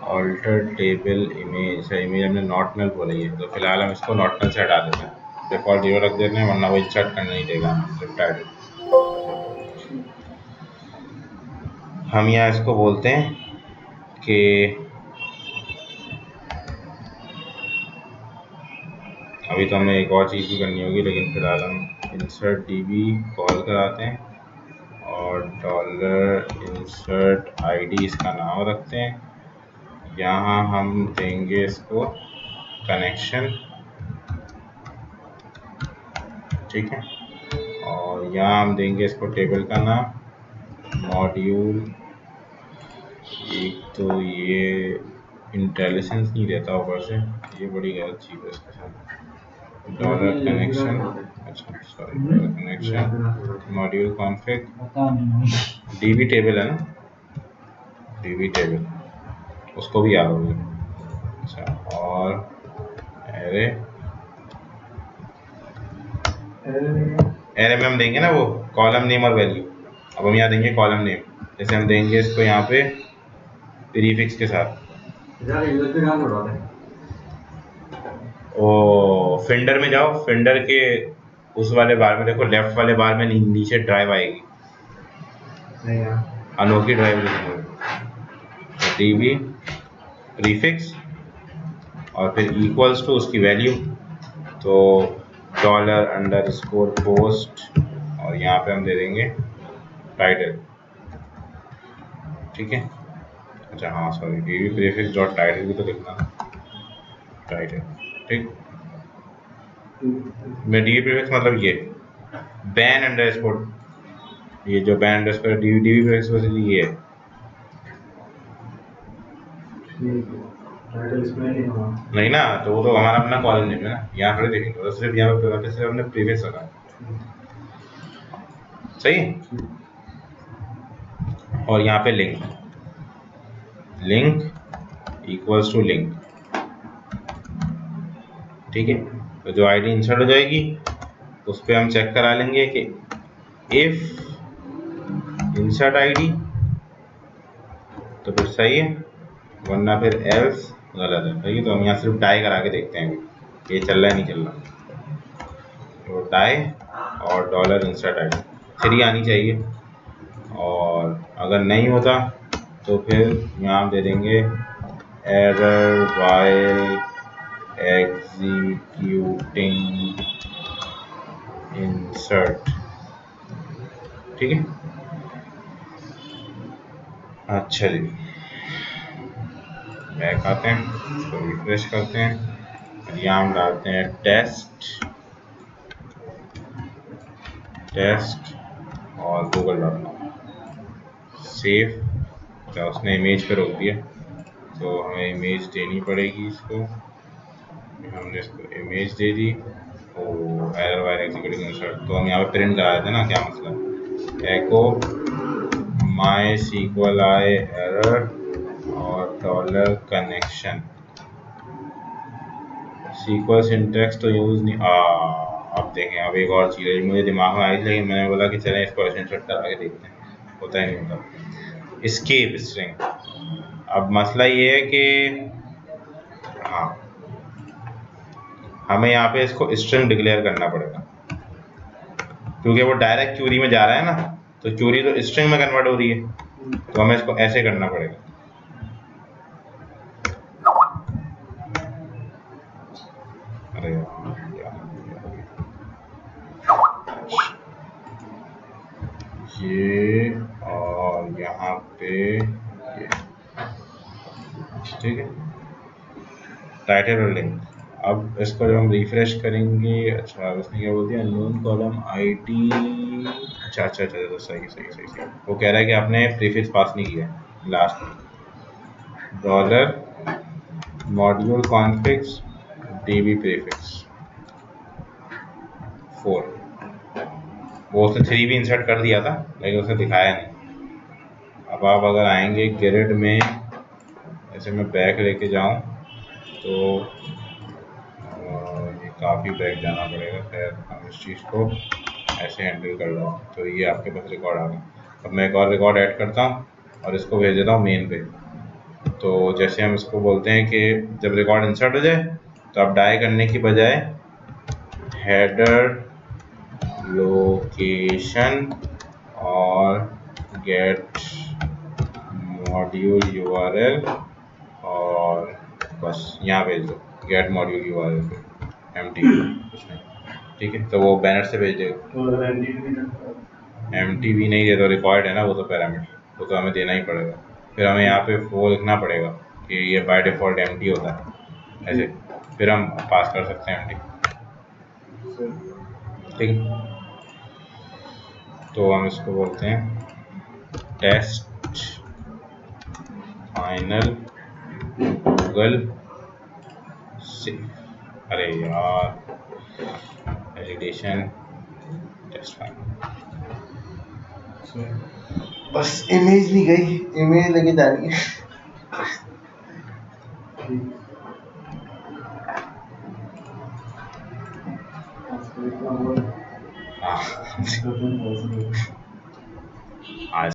ऑल्टर टेबल इमेज, इमेज हमने नॉट नल बोली है, तो फिलहाल हम इसको नॉट नल से हटा देते हैं, डिफॉल्ट 0 रख देते हैं, वरना वो इंसर्ट करने नहीं देगा सिर्फ टाइटल। हम यहाँ इसको बोलते हैं कि अभी तो हमें एक और चीज़ भी करनी होगी, लेकिन फिलहाल हम इंसर्ट db कॉल कराते हैं और डॉलर इंसर्ट आईडी इसका नाम रखते हैं। यहाँ हम देंगे इसको कनेक्शन, ठीक है, और यहाँ हम देंगे इसको टेबल का नाम मॉड्यूल। एक तो ये इंटेलिजेंस नहीं देता ऊपर से, ये बड़ी गलत चीज़ है इसके साथ। डॉलर कनेक्शन, अच्छा sorry, dollar connection module config, पता नहीं डीबी टेबल है ना, डीबी टेबल उसको भी याद होगी। अच्छा, और एरे, एरे में हम देंगे ना वो कॉलम नेम और वैल्यू। अब हम यहाँ देंगे कॉलम नेम, जैसे हम देंगे इसको यहाँ पे प्रीफिक्स के साथ। ओ फिंडर में जाओ, फिंडर के उस वाले बार में देखो, लेफ्ट वाले बार में नीचे ड्राइव आएगी, अनोखी ड्राइव लिखी, डीबी प्रीफिक्स और फिर इक्वल्स टू उसकी वैल्यू, तो डॉलर अंडरस्कोर पोस्ट और यहाँ पे हम दे देंगे टाइटल, ठीक है। अच्छा हाँ sorry, dB prefix dot title भी तो लिखना, टाइटल, ठीक। मैं डीबी प्रीफिक्स मतलब ये बैन अंडरस्कोर, ये जो ban underscore dB prefix basically ये है। नहीं ना, तो वो तो हमारा अपना कॉलम नेम है ना, यहाँ थोड़ी देखेंगे, तो सिर्फ यहाँ पे सिर्फ हमने प्रीफिक्स रखा, सही है। और यहाँ पे link, link equals to link, ठीक है। तो जो आईडी इंसर्ट हो जाएगी उस पर हम चेक करा लेंगे कि इफ इंसर्ट आईडी तो फिर सही है, वरना फिर एल्स गलत है, सही है। तो हम यहाँ सिर्फ डाई करा के देखते हैं कि ये चल रहा है नहीं चल रहा, तो डाई और डॉलर इंसर्ट आईडी 3 आनी चाहिए, और अगर नहीं होता तो फिर यहाँ दे देंगे एरर व्हाइल एग्जीक्यूटिंग इंसर्ट, ठीक है। अच्छा जी, बैक आते हैं, इसको रिफ्रेश करते हैं, यहाँ हम डालते हैं टेस्ट और google.com, सेव। तो उसने इमेज पे रोक दिया, तो हमें इमेज देनी पड़ेगी इसको, हमने इसको इमेज दे दी। एरर वायर एग्जीक्यूटिंग इंसर्ट, तो हम यहाँ पे प्रिंट करा देते हैं ना, क्या मतलब एको माई सीक्वल आई एरर और डॉलर कनेक्शन, सीक्वल सिंटैक्स तो यूज़ नहीं। अब देखें, अब एक और चीज़ है मुझे दिमाग में आई, लेकिन मैंने बोला कि चलें इसको स्क्रीनशॉट करा के देखते हैं, होता ही नहीं होता। एस्केप स्ट्रिंग, अब मसला ये है कि हाँ हमें यहाँ पे इसको स्ट्रिंग डिक्लेयर करना पड़ेगा, क्योंकि वो डायरेक्ट क्यूरी में जा रहा है ना, तो क्यूरी तो स्ट्रिंग में कन्वर्ट हो रही है, तो हमें इसको ऐसे करना पड़ेगा। अरे ये और यहाँ पे ये, ठीक है, टाइटल और लिंक। अब इसको जब हम रिफ्रेश करेंगे, अच्छा उसने क्या बोल दिया, अननोन कॉलम आईडी, अच्छा अच्छा अच्छा अच्छा, सही सही सही सही। वो कह रहा है कि आपने प्रीफिक्स पास नहीं किया लास्ट में, डॉलर मॉड्यूल कॉन्फिग्स db प्रीफिक्स 4, वो उसने 3 भी इंसर्ट कर दिया था लेकिन उसने दिखाया नहीं। अब आप अगर आएंगे ग्रिड में, ऐसे मैं बैक लेके जाऊं तो ये काफ़ी बैक जाना पड़ेगा, खैर हम इस चीज़ को ऐसे हैंडल कर रहा हूँ। तो ये आपके पास रिकॉर्ड आ गया। अब मैं एक और रिकॉर्ड ऐड करता हूँ और इसको भेज देता हूँ मेन पे। तो जैसे हम इसको बोलते हैं कि जब रिकॉर्ड इंसर्ट हो जाए तो आप डाई करने की बजाय हेडर लोकेशन और गेट मॉड्यूल यूआरएल और बस यहाँ भेज दो गेट मॉड्यूल यूआरएल पे एमटीवी कुछ नहीं, ठीक है। तो वो बैनर से भेज देगा। तो अगर एमटीवी नहीं दे तो रिक्वायर्ड है ना वो तो पैरामीटर, वो तो हमें देना ही पड़ेगा। फिर हमें यहाँ पे वो लिखना पड़ेगा कि ये बाय डिफ़ॉल्ट एम्प्टी होता है ऐसे, फिर हम पास कर सकते हैं एम्प्टी, ठीक है। तो हम इसको बोलते हैं टेस्ट फाइनल गूगल से, अरे यार वैलिडेशन टेस्ट फाइनल, बस इमेज नहीं गई, इमेज लेके जानी है। हाँ